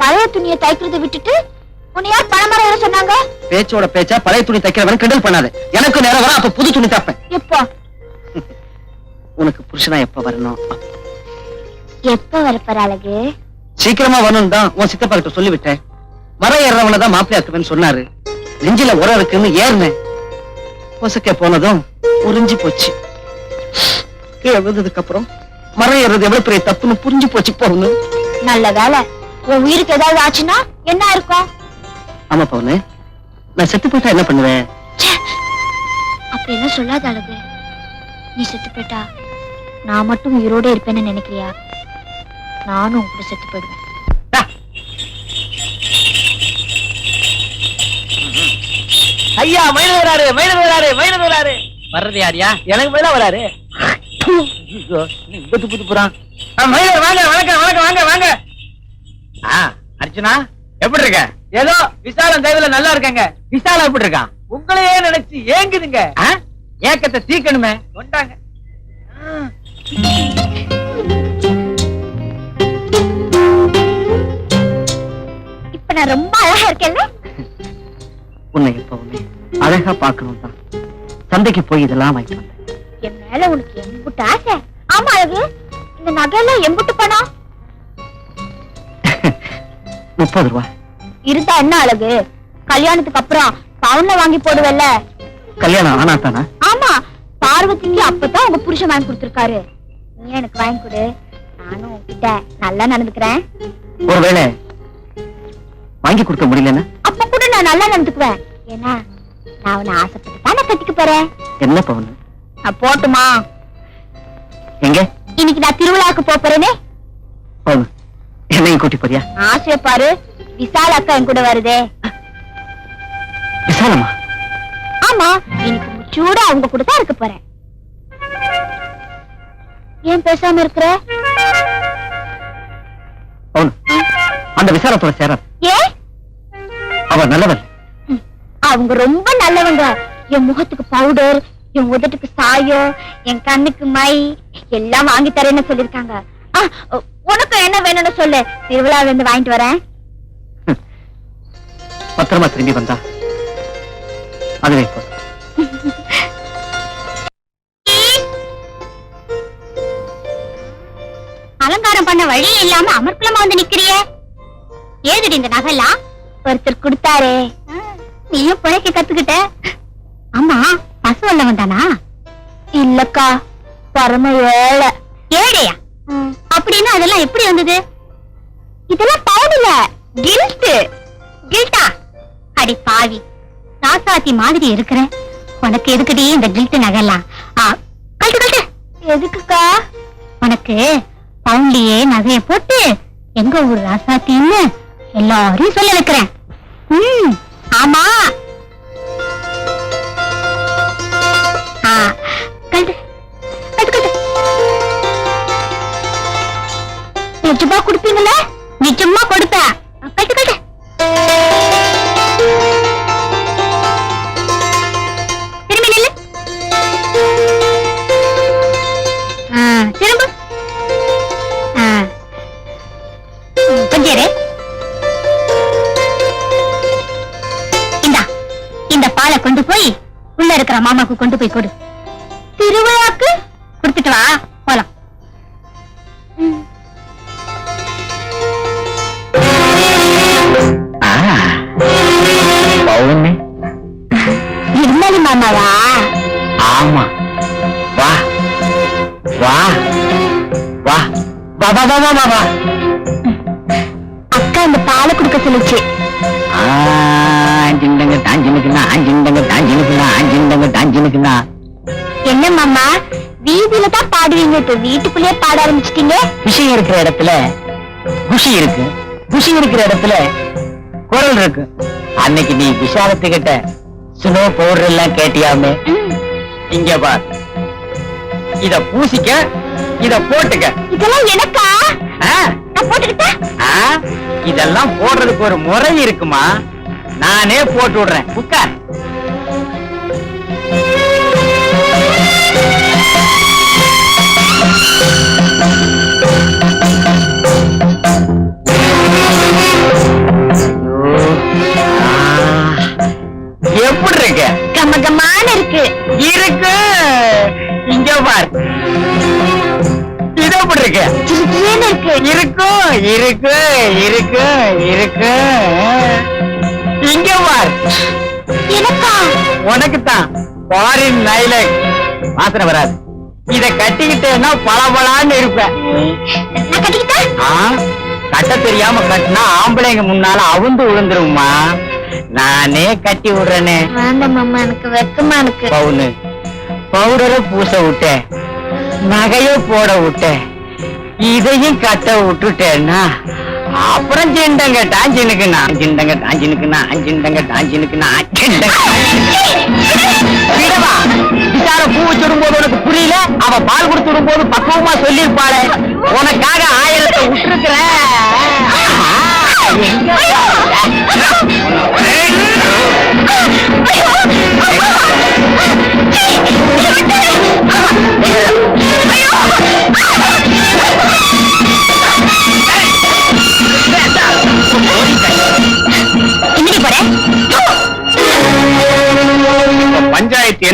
பழைய துணியை தைக்கிறத விட்டுட்டு உன்னை யார் பணமரம் ஏற சொன்னாங்க? பேச்சோட பேச்சா பழைய துணி தைக்கிறவன் கிண்டல் பண்ணாது. எனக்கு நேரம் வர, அப்ப புது துணி தைப்பேன். எப்போ? உனக்கு புருஷனா எப்ப வரணும்? எப்ப வரப்பற அழகு? சீக்கிரமா வரணும் தான் உன் சித்தப்பா கிட்ட சொல்லிவிட்டேன். மரம் ஏறவனை தான் மாப்பிள்ளையாக்குவேன்னு சொன்னாரு. நெஞ்சில உரம் இருக்குன்னு ஏறினேன். பொசக்க போனதும் உறிஞ்சு போச்சு. கீழே விழுந்ததுக்கு அப்புறம் மரம் ஏறது எவ்வளவு பெரிய தப்புன்னு புரிஞ்சு போச்சு. போகணும். நல்ல வேலை. உன் உயிருக்கு ஏதாவது ஆச்சுன்னா என்ன இருக்கும்? ஆமா பவுனு, நான் செத்து போயிட்டா என்ன பண்ணுவேன்? அப்படி என்ன சொல்லாத அழகு. நீ செத்து போயிட்டா நான் மட்டும் உயிரோட இருப்பேன்னு நினைக்கிறியா? நானும் உங்க கூட செத்து போயிடுவேன். ஐயா, மயில வராரு, மயில வராரு, மயில வராரு. வர்றது யாரியா? எனக்கு மேல வராரு. புறான். மயிலர் வாங்க, வணக்கம், வணக்கம், வாங்க வாங்க. அர்ஜுனா, எப்படி இருக்க? ஏதோ விசாலம் தயவுல நல்லா இருக்கங்க. விசாலா எப்படி இருக்கான்? உங்களையே நினைச்சு ஏங்குதுங்க. ஏக்கத்தை தீக்கணுமே. கொண்டாங்க. இப்ப நான் ரொம்ப அழகா இருக்கேன்ல? உன்னை எப்ப உன்னை அழகா பார்க்கணும் தான் சந்தைக்கு போய் இதெல்லாம் வாங்கிட்டு வந்தேன். என் மேல உனக்கு எம்புட்டு ஆசை. ஆமா அழகு, இந்த நகையெல்லாம் எம்புட்டு பணம்? 30 ரூபாய். இருந்தா என்ன அழகு, கல்யாணத்துக்கு அப்புறம் பவுன்ல வாங்கி போடுவல்ல? கல்யாணம் ஆனா தானா? ஆமா, பார்வதிக்கு அப்பதான் உங்க புருஷன் வாங்கி கொடுத்திருக்காரு. நீ எனக்கு வாங்கி கொடு, நானும் உன்கிட்ட நல்லா நடந்துக்கிறேன். ஒருவேளை வாங்கி கொடுக்க முடியலன்னா? அப்ப கூட நான் நல்லா நடந்துக்குவேன். ஏன்னா நான் உன்னை ஆசைப்பட்டு தானே கட்டிக்க போறேன். என்ன பவுன்? நான் போட்டுமா? எங்க? இன்னைக்கு நான் திருவிழாவுக்கு போறேனே. பவுன் என்னையும் கூட்டி போறியா? ஆசைய பாரு, விசால் அக்கா என் கூட வருதே. விசாலமா? ஆமா, இன்னைக்கு முச்சூட அவங்க கூட தான் இருக்க போறேன். ஏன் பேசாம இருக்கிற? பவுன் அந்த விசாலத்தோட சேர. ஏ, அவர் நல்லவர். அவங்க ரொம்ப நல்லவங்க. என் முகத்துக்கு பவுடர், என் உதட்டுக்கு சாயம், என் கண்ணுக்கு மை எல்லாம் வாங்கி தரேன்னு சொல்லிருக்காங்க. உனக்கு என்ன வேணும்னு சொல்லு, திருவிழாவில இருந்து வாங்கிட்டு வரேன். பத்திரமா திரும்பி வந்தா அதுவே போதும். அலங்காரம் பண்ண வழி இல்லாம அமர்க்கலமா வந்து நிக்கிறிய. ஏதுடி இந்த நகைலாம்? ஒருத்தர் கொடுத்தாரே, நீயும் பிழைக்க கத்துக்கிட்ட. ஆமா, பசு வல்லவன் தானா? இல்லக்கா, பரம ஏழை. ஏழையா? அப்படின்னா அதெல்லாம் எப்படி வந்தது? இதெல்லாம் பவுன் இல்ல, கில்ட். கில்ட்டா? அடி பாவி, ராசாத்தி மாதிரி இருக்கிற உனக்கு எதுக்குடி இந்த கில்ட் நகைலாம்? கழட்டு கழட்டு. எதுக்குக்கா? உனக்கு பவுன்லயே நகைய போட்டு எங்க ஊர் ராசாத்தின்னு எல்லாரையும் சொல்ல வைக்கிறேன். ஆமா. கழட்டு கழட்டு கழட்டு. நிஜமா கொடுப்பீங்களா? நிஜமா கொடுப்பேன். கழட்டு கழட்டு. திரும்பி நில்லு. திரும்ப. கொஞ்சம் இரு. இந்தா, இந்த பாலை கொண்டு போய் உள்ள இருக்கிற மாமாக்கு கொண்டு போய் கொடு. திருவிழாக்கு கொடுத்துட்டு வா, போலாம். பவுன் இருந்தாலும் மாமாவா? ஆமா. வா வா வா வா வா வா வா வா. அக்கா இந்த பாலை கொடுக்க சொல்லுச்சு. ஆஞ்சிண்டங்க தாஞ்சினுக்குண்ணா, ஆஞ்சிண்டங்க தாஞ்சினுக்குண்ணா, ஆஞ்சிண்டங்க தாஞ்சினுக்குண்ணா. என்ன மாமா, வீதியில தான் பாடுவீங்க, இப்ப வீட்டுக்குள்ளே பாட ஆரம்பிச்சிட்டீங்க. விஷயம் இருக்கிற இடத்துல குஷி இருக்கு, குஷி இருக்கிற இடத்துல குரல் இருக்கு. அன்னைக்கு நீ விசாலத்துக்கிட்ட சுனோ பவுடர் எல்லாம் கேட்டியாமே. இங்க பார், இத பூசிக்க, இத போட்டுக்க. இதெல்லாம் எனக்கா? நான் போட்டுக்கிட்டேன். இதெல்லாம் போடுறதுக்கு ஒரு முறை இருக்குமா? நானே போட்டு விடுறேன், உட்கார். எப்படி இருக்கு? கமகமான இருக்கு. இருக்கு. இங்க பார், இது எப்படி இருக்கு? சிறுசிறுன்னு இருக்கு. இருக்கும், இருக்கு இருக்கு இருக்கு. இங்க பார், எனக்கா? உனக்குத்தான். ஃபாரின் லைலக் வாசனை வராது. இத கட்டிக்கிட்டேன்னா பளபளான்னு இருப்பேன். நான் கட்டிக்கிட்டேன். கட்ட தெரியாம கட்டினா ஆம்பளைங்க முன்னால அவுந்து விழுந்துருமா. நானே கட்டி விடுறேனே. வேண்டாம் மாமா, எனக்கு வெக்கமா இருக்கு. பவுனு பவுடரை பூச விட்டேன், நகைய போட விட்டேன், இதையும் கட்ட விட்டுட்டேன்னா அப்புறம் சிண்டங்க டாஞ்சினுக்குண்ணா, சிண்டங்க டாஞ்சினுக்குண்ணா, அஞ்சிண்டங்க டாஞ்சினுக்குண்ணா. விடவா, விசார பூ வச்சுடும் போது உனக்கு புரியல? அவ பால் கொடுத்து விடும் போது பக்குவமா சொல்லிருப்பாளே. உனக்காக 1000 விட்டுருக்கிறேன்.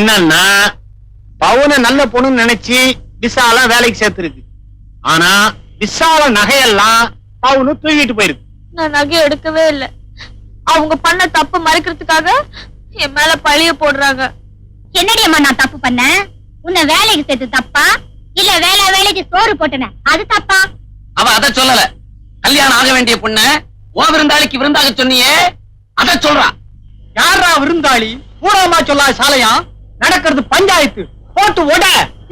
என்னன்னா பவுன நல்ல பொண்ணுன்னு நினைச்சு விசால வேலைக்கு சேர்த்திருக்கு. ஆனா விசால நகையெல்லாம் பவுனு தூக்கிட்டு போயிருக்கு. நான் நகை எடுக்கவே இல்ல. அவங்க பண்ண தப்பு மறைக்கிறதுக்காக என் மேல பழிய போடுறாங்க. என்னடி அம்மா நான் தப்பு பண்ணேன்? உன்னை வேலைக்கு சேர்த்து தப்பா இல்ல வேலைக்கு சோறு போட்டன அது தப்பா? அவ அத சொல்லல. கல்யாணம் ஆக வேண்டிய பொண்ண ஓ விருந்தாளிக்கு விருந்தாக சொன்னியே அத சொல்றா. யாரா விருந்தாளி? பூராமா சொல்லா சாலையா? நடக்கிறது பஞ்சாயத்து. போட்டு ஓட.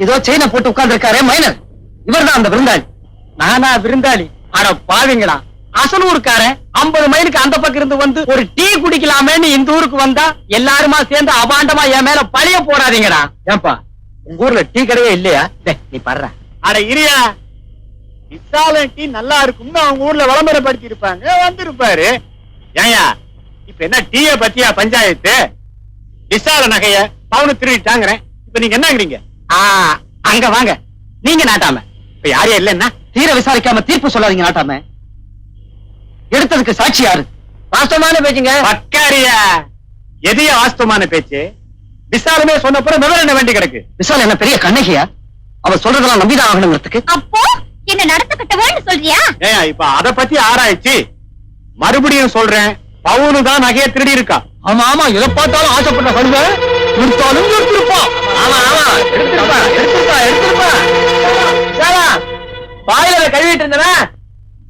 ஏதோ செயினை போட்டு உட்கார்ந்து இருக்காரே மைனர், இவர்தான் அந்த விருந்தாளி. நானா விருந்தாளி? அட பாவிங்களா, அசலூருக்காரன் 50 மைலுக்கு அந்த பக்கம் இருந்து வந்து ஒரு டீ குடிக்கலாமேன்னு இந்த ஊருக்கு வந்தா எல்லாருமா சேர்ந்து அபாண்டமா என் மேல பழிய போடாதீங்கடா. ஏன்பா உங்க ஊர்ல டீ கடையே இல்லையா? நீ படுற. அட இரியா, விசால டீ நல்லா இருக்கும்னு அவங்க ஊர்ல விளம்பரப்படுத்தி இருப்பாங்க, வந்திருப்பாரு. ஏயா இப்ப என்ன டீய பத்தியா பஞ்சாயத்து? விசால நகைய பவுனு திருடிட்டாங்கிறேன். இப்ப நீங்க என்னங்கிறீங்க? அங்க வாங்க. நீங்க நாட்டாம இப்ப யாரையும் இல்லன்னா தீர விசாரிக்காம தீர்ப்பு சொல்லாதீங்க நாட்டாம. எடுத்ததுக்கு சாட்சி யாரு? வாஸ்தவமான பேச்சுங்க. பக்காரியா, எதைய வாஸ்தவமான பேச்சு? விசாலமே சொன்னப்புறம் விவரம் என்ன வேண்டி கிடக்கு? விசால் என்ன பெரிய கண்ணகியா? அவ சொல்றதெல்லாம் நம்பிதான் ஆகணுங்கிறதுக்கு. அப்போ என்ன நடத்த கட்டவேன்னு சொல்றியா? ஏயா இப்ப அத பத்தி ஆராய்ச்சி மறுபடியும் சொல்றேன், பவுனு தான் நகைய திருடி இருக்கா. ஆமா ஆமா, எதை பார்த்தாலும் ஆசைப்பட்ட கழுத கொடுத்தாலும் எடுத்திருப்பான். ஆமா ஆமா, எடுத்திருப்பா. பாயில கழுவிட்டு இருந்தவன்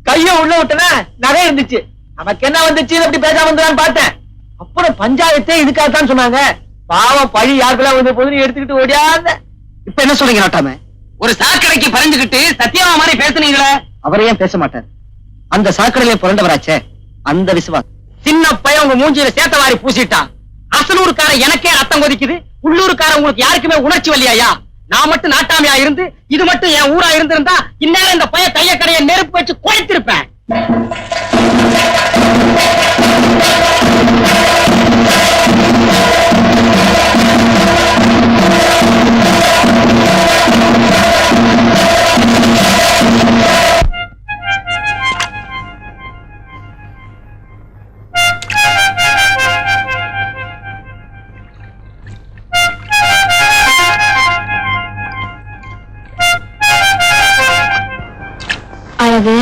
கைய உள்ள விட்டன, நகை இருந்துச்சு. நமக்கு என்ன வந்துச்சு அப்படி பேசாம வந்தான்னு பார்த்தேன். அப்புறம் பஞ்சாயத்தே இதுக்காகத்தான் சொன்னாங்க. பாவம் பழி யாருக்கெல்லாம் வந்து போதுன்னு எடுத்துக்கிட்டு ஓடியாந்த. இப்ப என்ன சொல்றீங்க நாட்டாம? ஒரு சாக்கடைக்கு பறந்துகிட்டு சத்தியமா மாதிரி பேசுனீங்களே. அவரே ஏன் பேச மாட்டார்? அந்த சாக்கடையில புரண்டவராச்சே அந்த விசுவாஸ். சின்ன பையன் உங்க மூஞ்சியில சேத்த வாரி பூசிட்டான். அசலூருக்காரன் எனக்கே ரத்தம் கொதிக்குது. உள்ளூருக்காரன் உங்களுக்கு யாருக்குமே உணர்ச்சி வரலையா? நான் மட்டும் நாட்டாமையா இருந்து இது மட்டும் என் ஊரா இருந்திருந்தா இந்நேரம் இந்த பையன் தைய கடையை நெருப்பு வச்சு குறைத்திருப்பேன். அழகு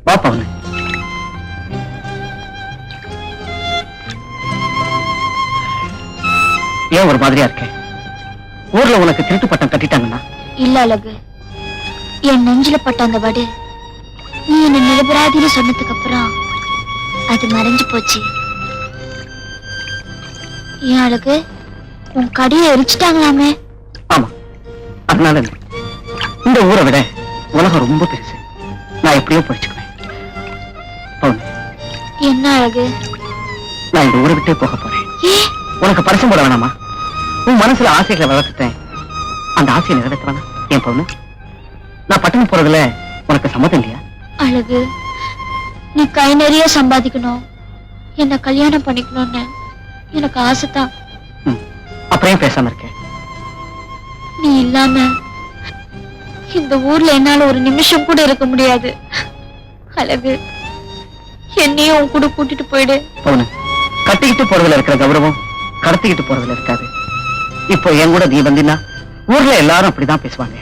பாப்பா அவனு. ஏன் ஒரு மாதிரியா இருக்க? ஊர்ல உனக்கு திருட்டு பட்டம் கட்டிட்டாங்கன்னா? இல்ல அழகு, என் நெஞ்சில பட்ட அந்த வடு நீ என்ன நிரபராதின்னு சொன்னதுக்கு அப்புறம் அது மறைஞ்சு போச்சு. ஏன் அழகு, உன் கடையை எரிச்சிட்டாங்களாமே? ஆமா, அதனால இல்ல. இந்த ஊரை விட உலகம் ரொம்ப பெருசு. நான் எப்படியோ படிச்சுக்குவேன். என்ன அழகு? நான் இந்த ஊரை விட்டே போக போறேன். உனக்கு பரிசம் போட வேணாமா? உன் மனசுல ஆசைகளை வளர்த்துட்டேன். அந்த ஆசையை நிறைவேற்ற வேணாம் என் பொண்ணு. நான் பட்டணம் போறதுல உனக்கு சம்மதம் இல்லையா? அழகு, நீ கை நிறைய சம்பாதிக்கணும், என்ன கல்யாணம் பண்ணிக்கணும்னு எனக்கு ஆசைதான். அப்புறம் பேசாம இருக்க? நீ இல்லாம இந்த ஊர்ல என்னால ஒரு நிமிஷம் கூட இருக்க முடியாது. அழகு, என்னையும் உன் கூட கூட்டிட்டு போயிடு. பொண்ணு, கட்டிக்கிட்டு போறதுல இருக்கிற கௌரவம் கடத்திக்கிட்டு போறதுல இருக்காது. இப்போ என் கூட நீ வந்தீங்கன்னா ஊர்ல எல்லாரும் அப்படிதான் பேசுவாங்க.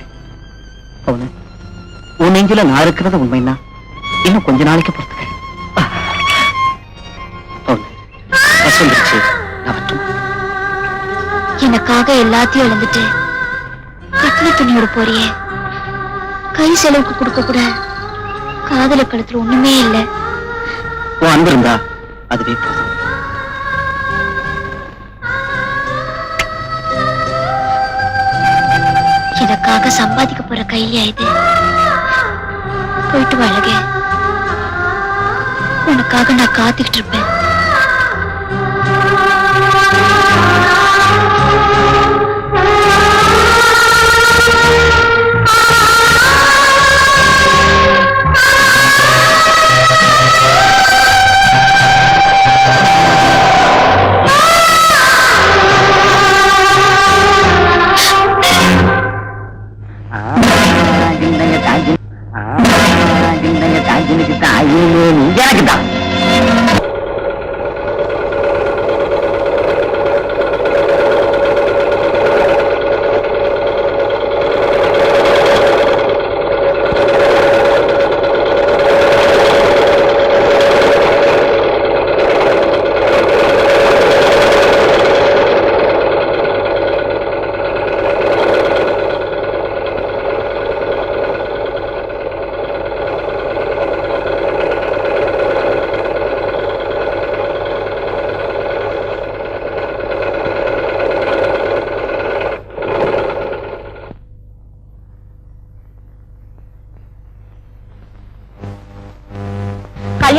பொண்ணு, உன் நெஞ்சில நான் இருக்கிறது உண்மைன்னா இன்னும் கொஞ்ச நாளைக்கு பொறுத்துக்க. பொண்ணு, பஸ் வந்துருச்சு, நான் வரட்டுமா? எனக்காக எல்லாத்தையும் இழந்துட்டு கட்டின துணியோட போறியே, கை செலவுக்கு கொடுக்க கூட காதல கழுத்துல ஒண்ணுமே இல்ல. உன் அன்பு இருந்தா அதுவே போதும். எனக்காக சம்பாதிக்க போற கையிலையா இது? போயிட்டு வா அழகே, உனக்காக நான் காத்துக்கிட்டு இருப்பேன்.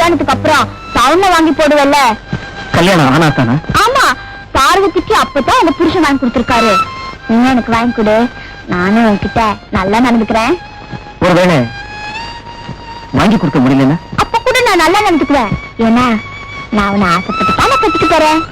கல்யாணத்துக்கு அப்புறம் டவுன்ல வாங்கி போடுவல்ல. கல்யாணம் ஆனா தானே? ஆமா, பார்வதிக்கு அப்பதான் உங்க புருஷன் வாங்கி கொடுத்திருக்காரு. நீ எனக்கு வாங்கி கொடு, நானும் உன்கிட்ட நல்லா நடந்துக்கிறேன். ஒருவேளை வாங்கி கொடுக்க முடியலன்னா? அப்ப கூட நான் நல்லா நடந்துக்குவேன். ஏன்னா நான் உன்னை ஆசைப்பட்டு தானே கட்டிட்டு போறேன்.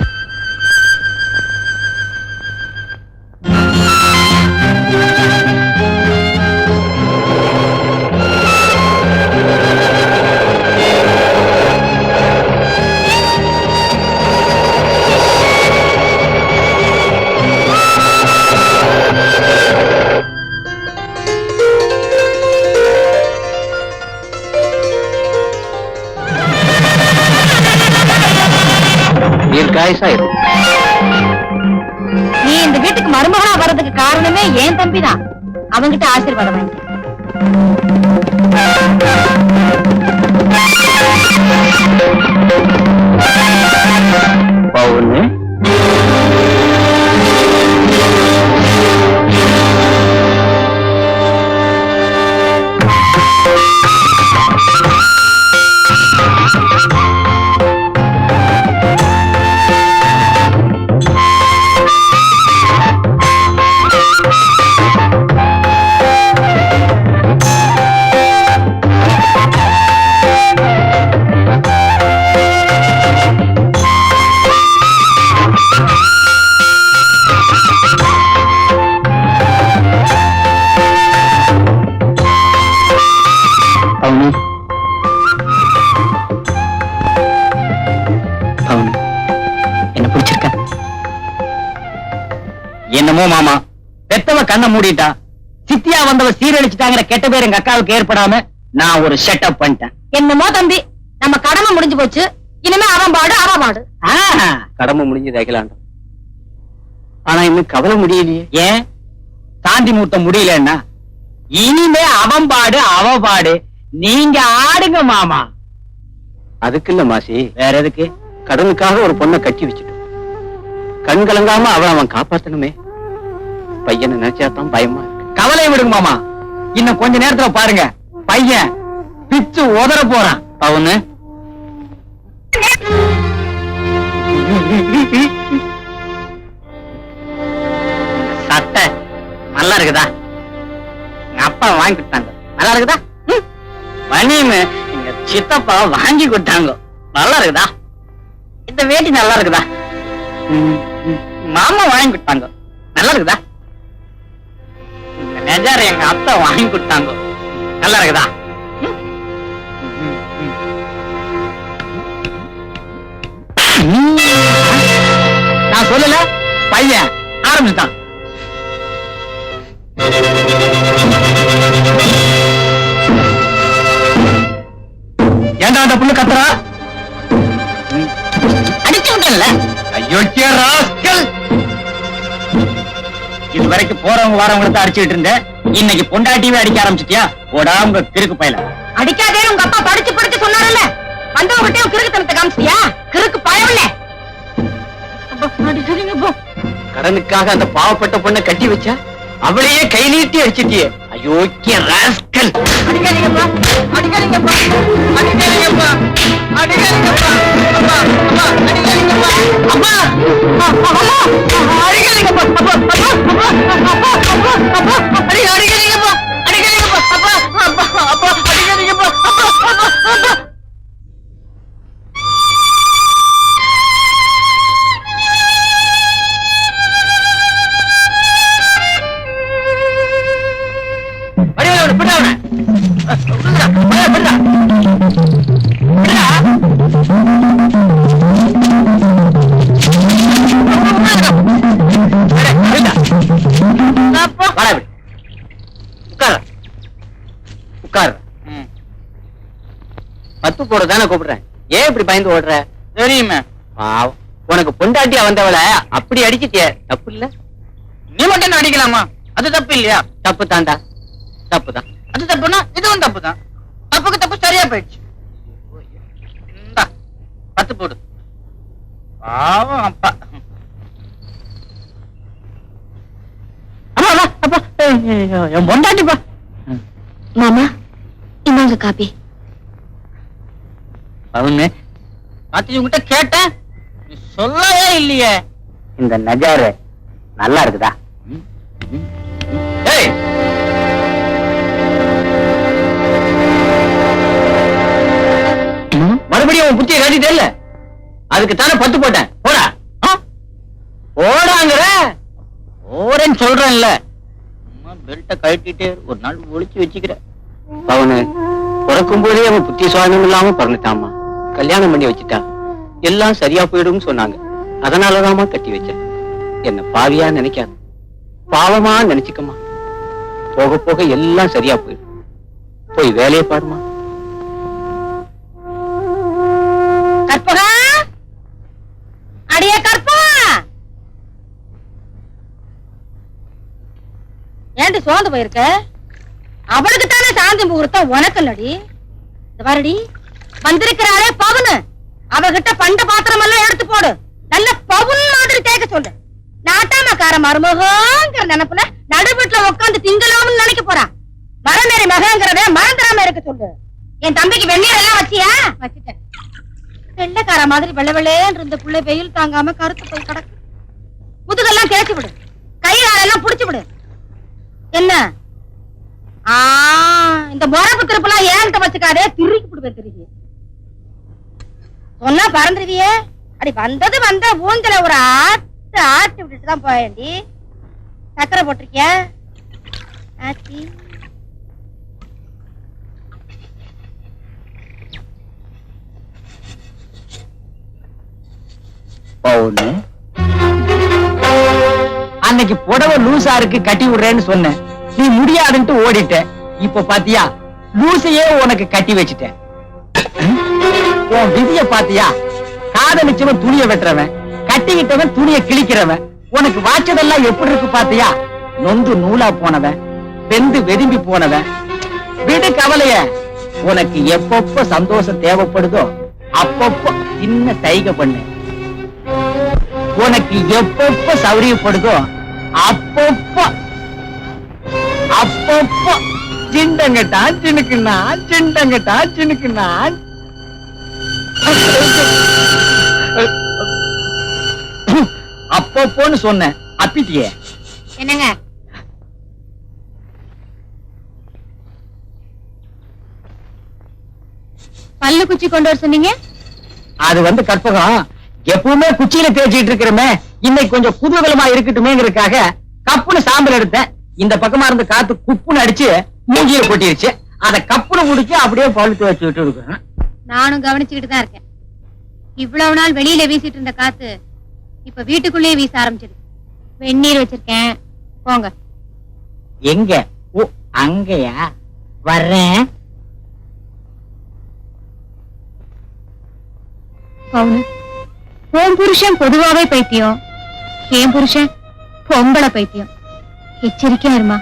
நீ இந்த வீட்டுக்கு மருமகனா வர்றதுக்கு காரணமே என் தம்பிதான். அவங்கிட்ட ஆசீர்வாதம் வாங்கி. என்னமோ மாமா, பெத்தவ கண்ணை மூடிட்டா, சித்தியா வந்தவ சீரழிச்சுட்டாங்கிற கெட்ட பேர் எங்க அக்காவுக்கு ஏற்படாம நான் ஒரு செட்டப் பண்ணிட்டேன். என்னமோ தம்பி, நம்ம கடமை முடிஞ்சு போச்சு. இனிமே அவன் பாடு அவன் பாடு. கடமை முடிஞ்சது அகிலாண்டம். ஆனா இன்னும் கவலை முடியலையே. ஏன் சாந்தி முகூர்த்தம் முடியலன்னா? இனிமே அவன் பாடு அவ பாடு, நீங்க ஆடுங்க மாமா. அதுக்கு இல்ல மாசி, வேற எதுக்கு? கடனுக்காக ஒரு பொண்ணை கட்டி வச்சுட்டோம். கண் கலங்காம அவன் காப்பாத்தணுமே. பையனை நினைச்சாதான் பயமா இருக்கு. கவலை விடுங்க மாமா, இன்னும் கொஞ்ச நேரத்துல பாருங்க, பையன் பிச்சு உதற போறான். அவனு சட்டை நல்லா இருக்குதா? எங்க அப்பா வாங்கி கொடுத்தாங்க, நல்லா இருக்குதா? மணின்னு எங்க சித்தப்பா வாங்கி கொடுத்தாங்க, நல்லா இருக்குதா? இந்த வேட்டி நல்லா இருக்குதா? மாமா வாங்கி கொடுத்தாங்க, நல்லா இருக்குதா? இந்த நெஜார எங்க அத்தை வாங்கி கொடுத்தாங்க, நல்லா இருக்குதா? நான் சொல்லல, பையன் ஆரம்பிச்சுட்டான். ஏண்டா அந்த புண்ணு கத்துறா? அடிச்சு விட்டல. அயோக்கிய ராஸ்கல்! இது வரைக்கும் போறவங்க வரவங்களை தான் அடிச்சுட்டு இருந்தேன், இன்னைக்கு பொண்டாட்டியே அடிக்க ஆரம்பிச்சிட்டியா? போடா உங்க கிறுக்கு பையல. அடிக்காதே, உங்க அப்பா படிச்சு படிச்சு சொன்னாரல்ல, வந்தவங்கிட்டே கிறுக்குத்தனத்தை காமிச்சிட்டியா? கிறுக்கு பயமில்ல. கடனுக்காக அந்த பாவப்பட்ட பொண்ணை கட்டி வச்சா அவளையே கை நீட்டி அடிச்சிட்டியே. அயோக்கிய ராஸ்கல்! அடிக்காதீங்கப்பா, அடிக்காதீங்கப்பா, அடிக்காதீங்கப்பா, அடிக்காதீங்கப்பா, அப்பா, அப்பா, அடிக்காதீங்கப்பா, அப்பா, அடிக்காதீங்கப்பா, அப்பா, அப்பா, அடிக்காதீங்கப்பா, அடிக்காதீங்கப்பா, அப்பா, அப்பா, அப்பா, அடிக்காதீங்கப்பா, அப்பா, அப்பா, அப்பா. பத்து போட தானே கூப்பிடுறேன். ஏன் இப்படி பயந்து ஓடுற? தெரியுமே. பாவம், உனக்கு பொண்டாட்டியா வந்தவளை அப்படி அடிச்சிட்டிய, தப்பு இல்ல? நீ மட்டும் அடிக்கலாமா? அது தப்பு இல்லையா? தப்பு தான்டா, தப்பு தான். அது தப்புனா இதுவும் தப்பு தான். தப்புக்கு தப்பு சரியா போயிடுச்சு. இந்தா 10 போடு. பாவம் அப்பா. என் பொண்டாட்டிப்பா. மாமா, இந்தாங்க காபி. அவனு பாத்தி உங்ககிட்ட கேட்டேன், நீ சொல்லவே இல்லையே. இந்த நஜாரு நல்லா இருக்குதா? ஏய், மறுபடியும் உன் புத்தியை காட்டிட்டே இல்ல, அதுக்கு தானே பத்து போட்டேன். போடா போடாங்கிற ஓரேன்னு சொல்றேன்ல. பெல்ட்ட கழட்டிட்டு ஒரு நாள் ஒளிச்சு வச்சுக்கிற. அவனு பிறக்கும் போதே அவன் புத்தி சுவாதம் இல்லாம பிறந்துட்டாமா. கல்யாணம் பண்ணி வச்சுட்டா எல்லாம் சரியா போயிடும் சொன்னாங்க. அதனாலதாமா கட்டி வச்சேன். என்ன பாவியா நினைக்காது, பாவமா நினைச்சுக்கமா. போக போக எல்லாம் சரியா போயிடும். போய் வேலையை பாருமா. கற்பகா, அடியே கற்பகா, ஏன்டி சோர்ந்து போயிருக்க? அவளுக்கு தானே சாந்தி முகூர்த்தம், உனக்கு இல்லடி. இந்த பாருடி, வந்திருக்கிறாளே பவுனு, அவகிட்ட பண்ட பாத்திரம் எல்லாம் எடுத்து போடு. நல்ல பவுன் மாதிரி தேய்க்க சொல்லு. நாட்டாமக்கார மருமகங்கிற நினைப்புல நடுவீட்டுல உட்காந்து திங்கலாம்னு நினைக்க போறான். மரநேரி மகங்கிறத மறந்துடாம இருக்க சொல்லு. என் தம்பிக்கு வெந்நீர் எல்லாம் வச்சியா? வச்சுட்டேன். வெள்ளைக்கார மாதிரி வெள்ளை வெள்ளைன்னு இருந்த புள்ள வெயில் தாங்காம கருத்து போய் கிடக்கு. முதுகெல்லாம் தேய்ச்சி விடு, கை காலெல்லாம் புடிச்சு விடு. என்ன இந்த முறப்பு திருப்பெல்லாம் ஏன்ட்ட வச்சுக்காதே, திருக்கி விடுவேன். திருக்கி சொன்னா பறந்துருவியே. அடி வந்தது வந்த ஊஞ்சல ஒரு ஆட்டு ஆட்டி விட்டுட்டு தான் போயண்டி. சக்கரை போட்டிருக்கிய ஆச்சி? பவுனு, அன்னைக்கு புடவை லூசா இருக்கு கட்டி விடுறேன்னு சொன்னேன். நீ முடியாதுன்ட்டு ஓடிட்ட. இப்ப பாத்தியா, லூசையே உனக்கு கட்டி வச்சுட்டேன். உன் விதிய பாத்தியா? காதலிச்சவன் துணிய வெட்டுறவன், கட்டிக்கிட்டவன் துணிய கிழிக்கிறவன். உனக்கு வாச்சதெல்லாம் எப்படி இருக்கு பாத்தியா? நொந்து நூலா போனவன், வெந்து வெதும்பி போனவன். விடு கவலைய. உனக்கு எப்பப்ப சந்தோஷம் தேவைப்படுதோ அப்பப்போ சின்ன சைகை பண்ணு. உனக்கு எப்பப்ப சௌரியப்படுதோ அப்பப்போ அப்பப்போ சிண்டங்கட்டா சினுக்குன்னா சிண்டங்கட்டா சினுக்குன்னா. அப்பப்போன்னு சொன்னேன், அப்பிட்டியே. என்னங்க பல்லு குச்சி கொண்டு வர சொன்னீங்க? அது வந்து கற்பகம், எப்பவுமே குச்சியில தேய்ச்சிட்டு இருக்கிறமே, இன்னைக்கு கொஞ்சம் குதூகலமா இருக்கட்டுமேங்கிறதுக்காக கப்புன்னு சாம்பல் எடுத்தேன். இந்த பக்கமா இருந்து காத்து குப்புன்னு அடிச்சு மூஞ்சியில கொட்டிருச்சு. அத கப்புன்னு முடிச்சு அப்படியே பழுத்து வச்சு விட்டு இருக்கேன். நானும் கவனிச்சுக்கிட்டு தான் இருக்கேன். இவ்வளவு நாள் வெளியில வீசிட்டு இருந்த காத்து இப்ப வீட்டுக்குள்ளேயே வீச ஆரம்பிச்சிருக்கு. வெந்நீர் வச்சிருக்கேன், போங்க. எங்க? ஓ, அங்கயா? வர்றேன். பவுனு, உன் புருஷன் பொதுவாவே பைத்தியம், என் புருஷன் பொம்பளை பைத்தியம். எச்சரிக்கையா இருமா,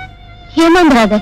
ஏமாந்துராத.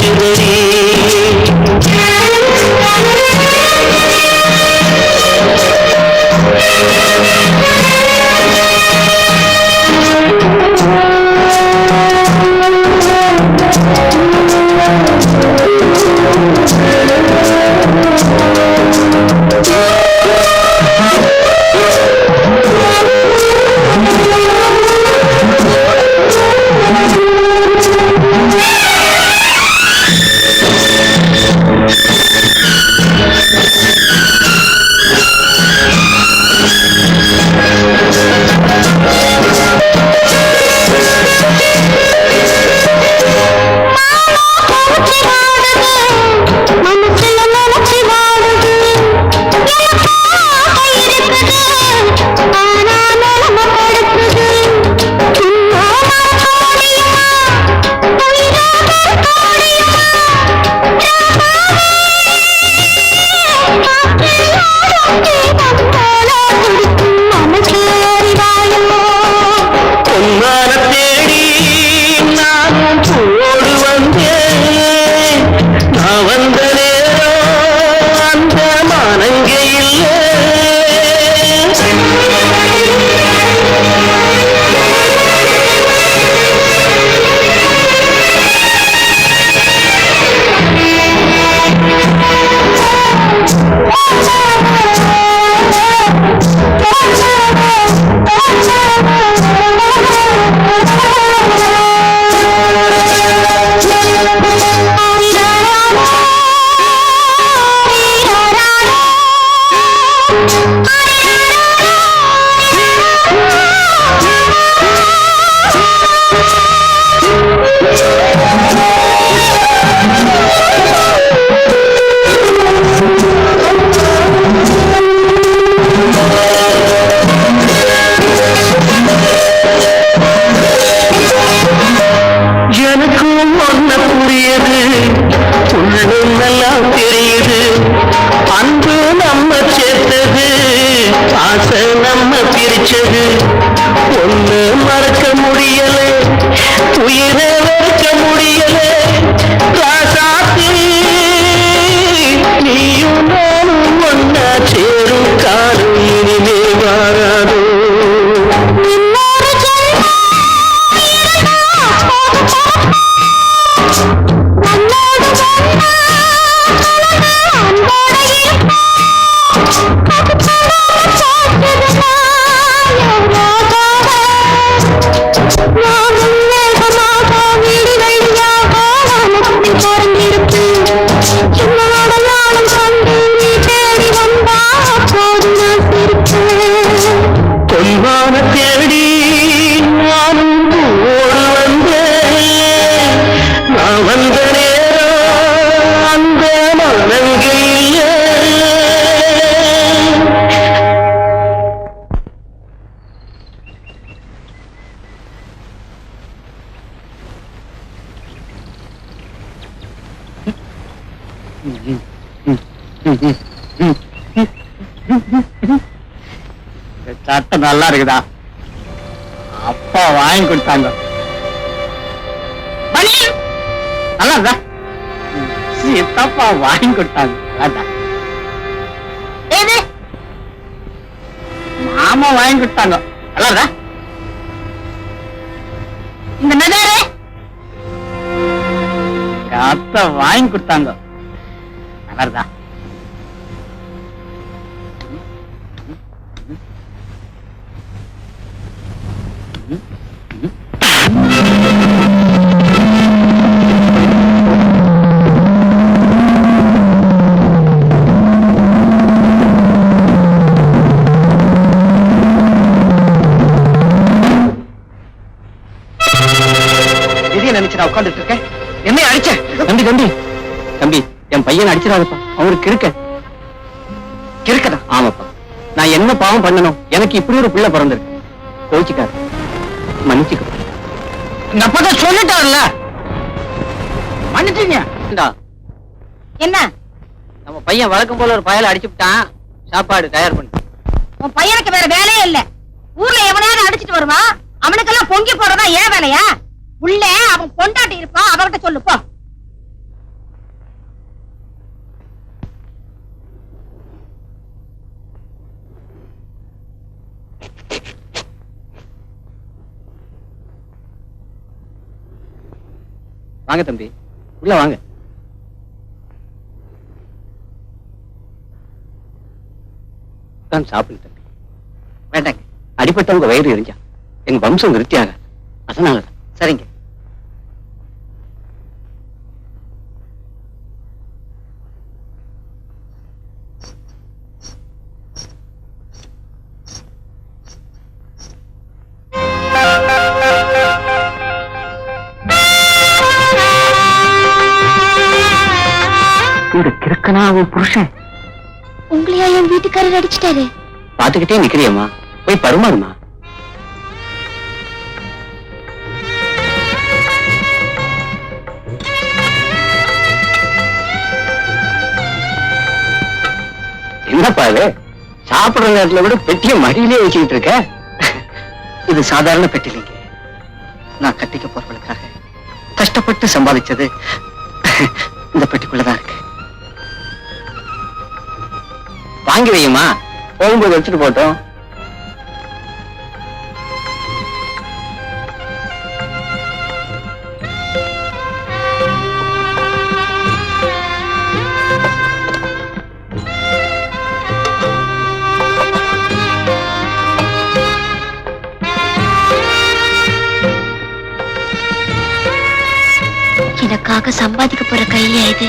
துடிக்குதடி சட்டை நல்லா இருக்குதா? அப்பா வாங்கி கொடுத்தாங்க. நல்லா இருந்தா சித்தப்பா வாங்கி கொடுத்தாங்க. அதான் மாமா வாங்கி கொடுத்தாங்க. நல்லா இருந்தா இந்த நகரே அத்தை வாங்கி கொடுத்தாங்க. நல்லா இருந்தா நினைச்சு நான் உட்காந்துட்டு இருக்கேன். என்ன அடிச்ச? தம்பி தம்பி தம்பி, என் பையன் அடிச்சிடாதப்பா. அவருக்கு இருக்கதா? ஆமாப்பா. நான் என்ன பாவம் பண்ணணும்? எனக்கு இப்படி ஒரு பிள்ளை பிறந்திருக்கு. கோச்சிக்காரு, மன்னிச்சுக்க. அப்பதான் சொல்லிட்டாருல, மன்னிச்சுங்க. என்ன? நம்ம பையன் வழக்கம் போல ஒரு பயல அடிச்சுட்டான். சாப்பாடு தயார் பண்ணு. உன் பையனுக்கு வேற வேலையே இல்ல. ஊர்ல எவனையாவது அடிச்சிட்டு வருவான். அவனுக்கெல்லாம் பொங்கி போடுறதா ஏன் வேலையா? உள்ள அவன் கொண்டாட்டி இருப்பான். அவகிட்ட சொல்லு போ. வாங்க தம்பி, உள்ள வாங்க. சாப்பிடுங்க தம்பி. வேண்டாங்க, அடிப்பட்டவங்க வயிறு எரிஞ்சா எங்க வம்சம் விருத்தியாக, அதனாலதான். சரிங்க. இந்த கிறுக்கனா அவன் புருஷன் உங்களையா என் வீட்டுக்காரர் அடிச்சிட்டாரு? பாத்துக்கிட்டே நிக்கிறியம்மா, போய் பருமாறுமா. என்னப்பா இது, சாப்பிடுற நேரத்துல விட பெட்டிய மடியிலே வச்சுக்கிட்டு இருக்க? இது சாதாரண பெட்டி இல்லைங்க. நான் கட்டிக்க போறவளுக்காக கஷ்டப்பட்டு சம்பாதிச்சது இந்த பெட்டிக்குள்ளதான் இருக்கு. வாங்கி வையுமா, போகும்போது வச்சுட்டு போட்டோம். எனக்காக சம்பாதிக்க போற கையில இது.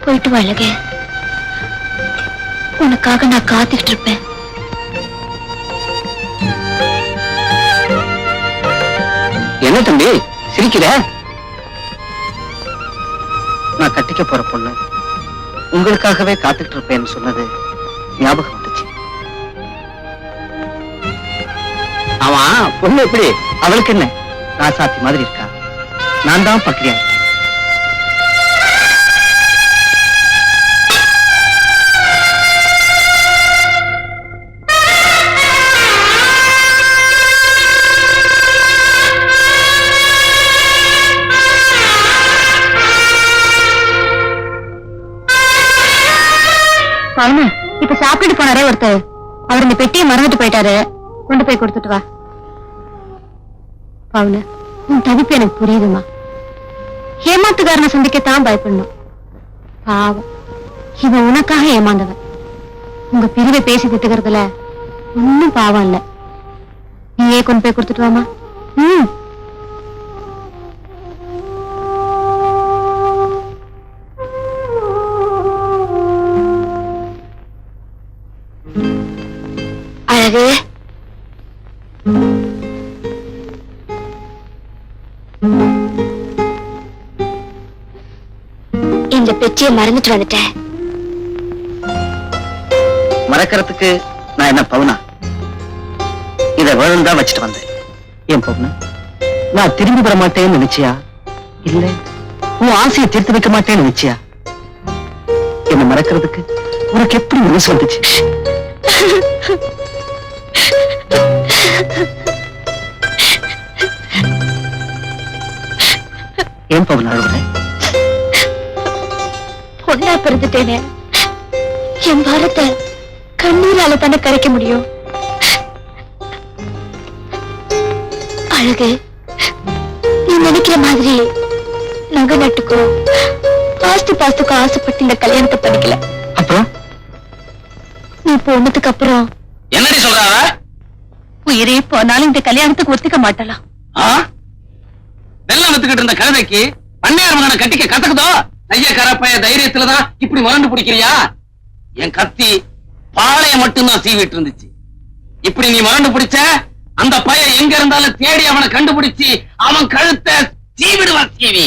போயிட்டு வாழக, உனக்காக நான் காத்துக்கிட்டு இருப்பேன். என்ன தம்பி சிரிக்கிற? நான் கட்டிக்க போற பொண்ணு உங்களுக்காகவே காத்துக்கிட்டு இருப்பேன்னு சொன்னது ஞாபகம் வந்துச்சு. ஆமா, பொண்ணு எப்படி? அவளுக்கு என்ன, ராசாத்தி மாதிரி இருக்கா. நான் தான் பக்கரியா. இப்ப சாப்பிட்டு போனாரே ஒருத்தர், அவர் இந்த பெட்டியை மறந்துட்டு போயிட்டாரு. கொண்டு போய் கொடுத்துட்டு வா. பவுனு, உன் தவிப்பு எனக்கு புரியுதுமா. ஏமாத்துக்காரனை சந்திக்கத்தான் பயப்படணும். பாவம், இவன் உனக்காக ஏமாந்தவன். உங்க பிரிவை பேசி திட்டுக்கிறதுல ஒன்னும் பாவம் இல்ல. நீயே கொண்டு போய் கொடுத்துட்டு வாமா. அழகு, இந்த பெட்டியை மறந்துட்டு வந்துட்டேன். மறக்கிறதுக்கு நான் என்ன பவுனா? இத வேணும்தான் வச்சுட்டு வந்தேன். ஏன் பவுனா, நான் திரும்பி வர மாட்டேன்னு நினைச்சியா? இல்ல உன் ஆசையை தீர்த்து வைக்க மாட்டேன்னு நினைச்சியா? என்ன மறக்கிறதுக்கு உனக்கு எப்படி மனசு வந்துச்சு? ஏன் பவுனா அழுகுற? பொண்ணா பிறந்துட்டேனே, என் பாரத்தை கண்ணீரால தானே கரைக்க முடியும். அழகு, நீ நினைக்கிற மாதிரி நகை நட்டுக்கோ ஆஸ்தி பாஸ்துக்கோ ஆசைப்பட்டு இந்த கல்யாணத்தை பண்ணிக்கல. அப்புறம் நீ போனதுக்கு அப்புறம் என்னடி சொல்றாவ? உயிரே போனாலும் இந்த கல்யாணத்துக்கு ஒத்துக்க மாட்டலாம். வெள்ளம் வித்துக்கிட்டு இருந்த கழுதைக்கு பண்ணையார் மகனை கட்டிக்க கத்துக்குதோ? ஐய கரப்பைய தைரியத்துலதான் இப்படி மறந்து பிடிக்கிறியா? என் கத்தி பாளைய மட்டும்தான் சீவிட்டு இருந்துச்சு. இப்படி நீ மறந்து பிடிச்ச அந்த பையன் எங்க இருந்தாலும் தேடி அவனை கண்டுபிடிச்சு அவன் கழுத்தை சீவிடுவான். சீவி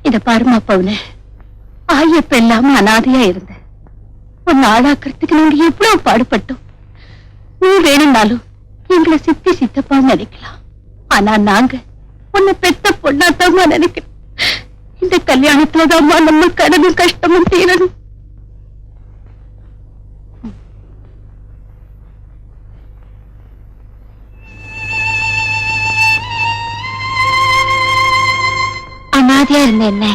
இத பாருமா பவுனு, ஆயப்ப இல்லாம அனாதையா இருந்த உன்னை ஆளாக்குறதுக்கு நாங்க எவ்வளவு பாடுபட்டோம். நீ வேணும்னாலும் எங்களை சித்தி சித்தப்பான்னு நினைக்கலாம். ஆனா நாங்க உன்னை பெத்த பொண்ணாத்தாமா நினைக்கிறோம். இந்த கல்யாணத்துலதாம்மா நம்ம கடனும் கஷ்டமும் தீரணும். அனாதையா இருந்த என்ன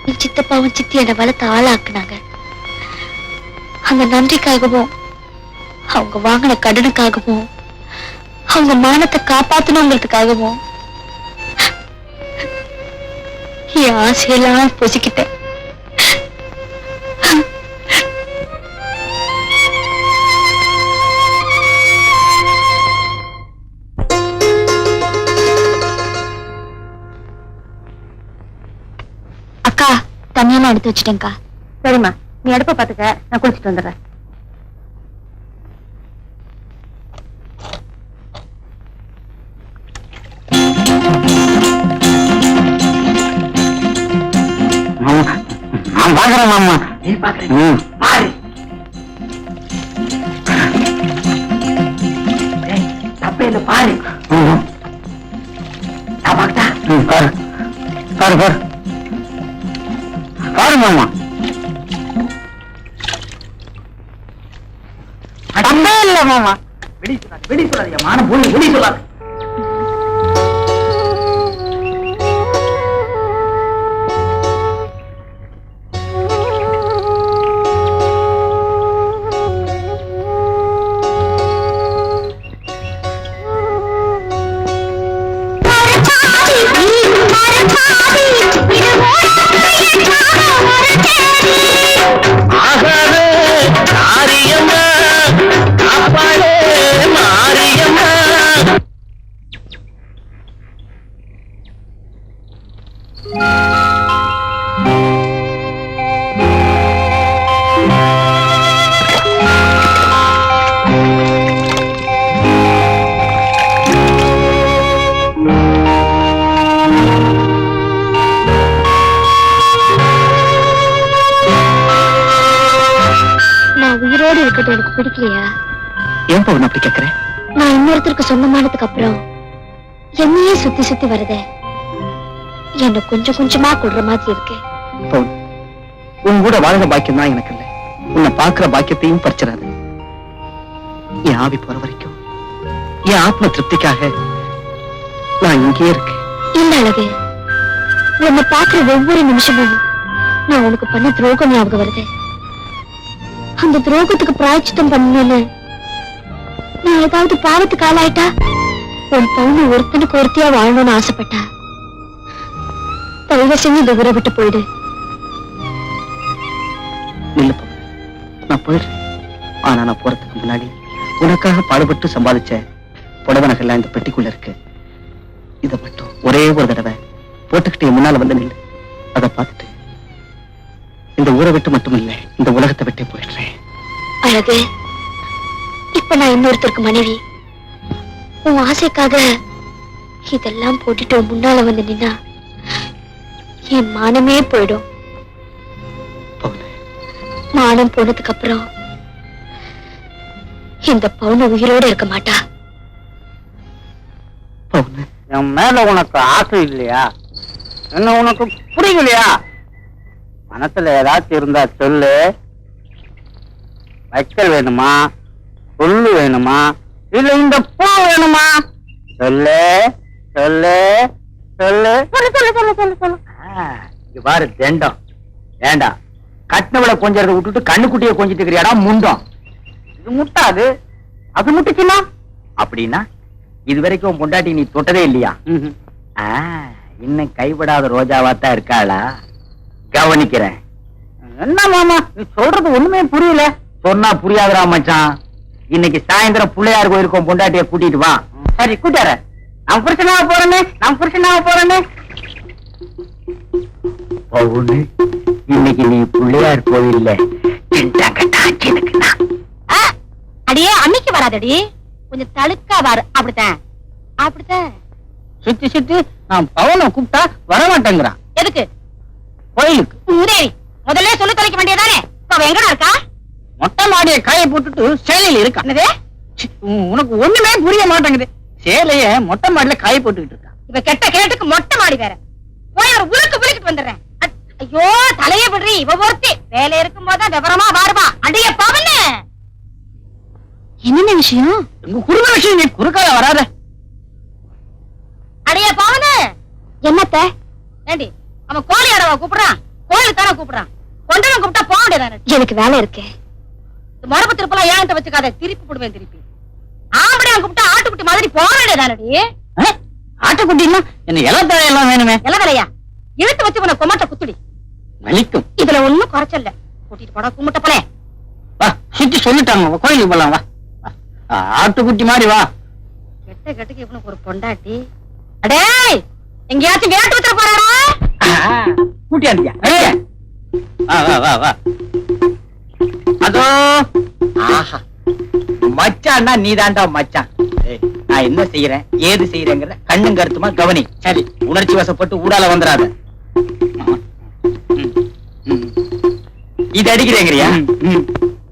என் சித்தப்பாவும் சித்தி என்னை வளர்த்து ஆளாக்குனாங்க. அந்த நன்றிக்காகவும் அவங்க வாங்கின கடனுக்காகவும் அவங்க மானத்தை காப்பாத்தணுங்கிறதுக்காகவும் என் ஆசையெல்லாம் பொசிக்கிட்டேன். அக்கா, தண்ணியெல்லாம் எடுத்து வச்சுட்டேன்க்கா. சரிம்மா, நீ அடுப்ப பாத்துக்க, நான் குளிச்சுட்டு வந்துடுறேன். நான் பாக்குறேன் மாமா. நீ பாக்குறேன் பாரு. தப்பையில பாரு. நான் பாக்கட்டா? பாரு பாரு பாரு பாரு மாமா. தப்பே இல்ல மாமா. வெடி சொல்லாதீங்க, மானம் போய் வெடி சொல்லாது. உயிரோடு இருக்கட்டும் எனக்கு பிடிக்கலையா? ஏன் பவுன் அப்படி கேக்குற? நான் இன்னொருத்தருக்கு சொந்தமானதுக்கு அப்புறம் என்னையே சுத்தி சுத்தி வருதே, என்ன கொஞ்சம் கொஞ்சமா கொடுற மாதிரி இருக்கு. பவுன், உன் கூட வாழ்ற பாக்கியம் தான் எனக்கு இல்லை. உன்னை பாக்குற பாக்கியத்தையும் பறிச்சிடாது. என் ஆவி போற வரைக்கும் என் ஆத்ம திருப்திக்காக நான் இங்கே இருக்கேன். இல்ல அழகு, உன்னை பாக்குற ஒவ்வொரு நிமிஷமும் நான் உனக்கு பண்ண துரோகம் ஞாபகம் வருது. அந்த துரோகத்துக்கு பிராயச்சித்தம் பண்ணணும்னு நான் ஏதாவது பாவத்துக்கு ஆளாயிட்டா உன் பவுன் ஒருத்தனுக்கு ஒருத்தியா வாழணும்னு ஆசைப்பட்டா தயவு செஞ்சு இந்த ஊரை விட்டு போயிடு. இல்ல பவுன், நான் போயிடுறேன். ஆனா நான் போறதுக்கு முன்னாடி உனக்காக பாடுபட்டு சம்பாதிச்ச புடவை நகைலாம் இந்த பெட்டிக்குள்ள இருக்கு. இதை மட்டும் ஒரே ஒரு தடவை போட்டுக்கிட்டு முன்னால வந்து நில்லு. அதை பார்த்துட்டு இந்த ஊரை விட்டு மட்டும் இல்ல, இந்த உலகத்தை விட்டே போயிடுறேன். அழகு, இப்ப நான் இன்னொருத்தருக்கு மனைவி. உன் ஆசைக்காக இதெல்லாம் போட்டுட்டு முன்னால வந்து நின்னா என் மானமே போயிடும். மானம் போனதுக்கு அப்புறம் இந்த பவுன உயிரோட இருக்க மாட்டா. என் மேல உனக்கு ஆசை இல்லையா? என்ன உனக்கு புரியலையா? மனசுல ஏதாச்சும் இருந்தா சொல்லு. வைக்கல் வேணுமா, புல்லு வேணுமா, இல்ல இந்த பூ வேணுமா? சொல்லு சொல்லு சொல்லு சொல்லு. இங்க பாரு தெண்டம், வேண்டாம். கட்டினவளை கொஞ்சம் விட்டுட்டு கண்ணுக்குட்டியை கொஞ்சிட்டு இருக்கிறியாடா முண்டம். இது முட்டாது, அது முட்டுச்சுன்னா அப்படின்னா இது வரைக்கும் உன் பொண்டாட்டி நீ தொட்டதே இல்லையா? இன்னும் கைவிடாத ரோஜாவாத்தான் இருக்காளா? கவனிக்கிறேன். என்ன மாமா நீ சொல்றது ஒண்ணுமே புரியல. சொன்னா புரியாதரா மச்சான். இன்னைக்கு சாயந்தரம் பிள்ளையார் கோயிலுக்கும் பொண்டாட்டிய கூட்டிட்டு வா. சரி கூட்டார. நான் புருஷனாக போறேன்னு, நான் புருஷனாக போறேன்னு. பவுனு, இன்னைக்கு நீ பிள்ளையார் கோயில்ல அடியே அன்னைக்கு வராதடி, கொஞ்சம் தழுக்கா வாரு. அப்படித்தான் அப்படித்தான். சுத்தி சுத்தி நான் பவனை கூப்பிட்டா வரமாட்டேங்கிறான். எதுக்கு? கோயிலுக்கு. உதவி முதல்ல சொல்லி தொலைக்க வேண்டியதானே. இப்ப அவ எங்கடா இருக்கா? மொட்டை மாடிய காய போட்டுட்டு சேலையில இருக்கா. உனக்கு ஒண்ணுமே புரிய மாட்டேங்குது. சேலைய மொட்டை மாடியில காய போட்டுக்கிட்டு இருக்கா. இப்ப கெட்ட கேட்டுக்கு மொட்டை மாடி வேற. போய் ஒரு உருக்கு புளிக்கிட்டு வந்துடுறேன். ஐயோ தலைய விடுறி. இவ ஒருத்தி வேலை இருக்கும் போதுதான் விவரமா வாருவா. அடிய பவனு, என்னென்ன விஷயம்? உங்க குறுக்க விஷயம் நீ குறுக்கால வராத. அடிய பவனு. என்னத்த? ஏண்டி அவன் கோழி அடவா கூப்பிடுறான், கோயிலுக்கு தானே கூப்பிடுறான். கொண்டவன் கூப்பிட்டா போக வேண்டியதானே. எனக்கு வேலை இருக்கு. மரபு திருப்பலாம் ஏன்ட்ட வச்சுக்காத, திருப்பி போடுவேன் திருப்பி. ஆம்படியா கூப்பிட்டா ஆட்டுக்குட்டி மாதிரி போக வேண்டியதானடி. ஆட்டுக்குட்டின்னா என்ன இலத்தழையெல்லாம் வேணுமே. இலதலையா? இழுத்து வச்சு உன கொமாட்ட குத்துடி. வலிக்கும். இதுல ஒண்ணும் குறைச்சல்ல. கூட்டிட்டு போடா கும்பிட்ட போலே. வா, சித்தி சொல்லிட்டாங்க, கோயிலுக்கு போலாம். வா, ஆட்டுக்குட்டி மாதிரி வா. கெட்ட கெட்டுக்கு இவனுக்கு ஒரு பொண்டாட்டி. அடே எங்கேயாச்சும் வேட்டு வச்சுட போறாரா? கூட்டியாந்தியா? வா வா வா வா. அதோ ஆஹா, மச்சான்னா நீதான்டா மச்சான். ஏய், நான் என்ன செய்யறேன் ஏது செய்யறேங்கிற கண்ணும் கருத்துமா கவனி. சரி, உணர்ச்சி வசப்பட்டு ஊடால வந்துடாத. இது அடிக்கிறேங்கிறியா?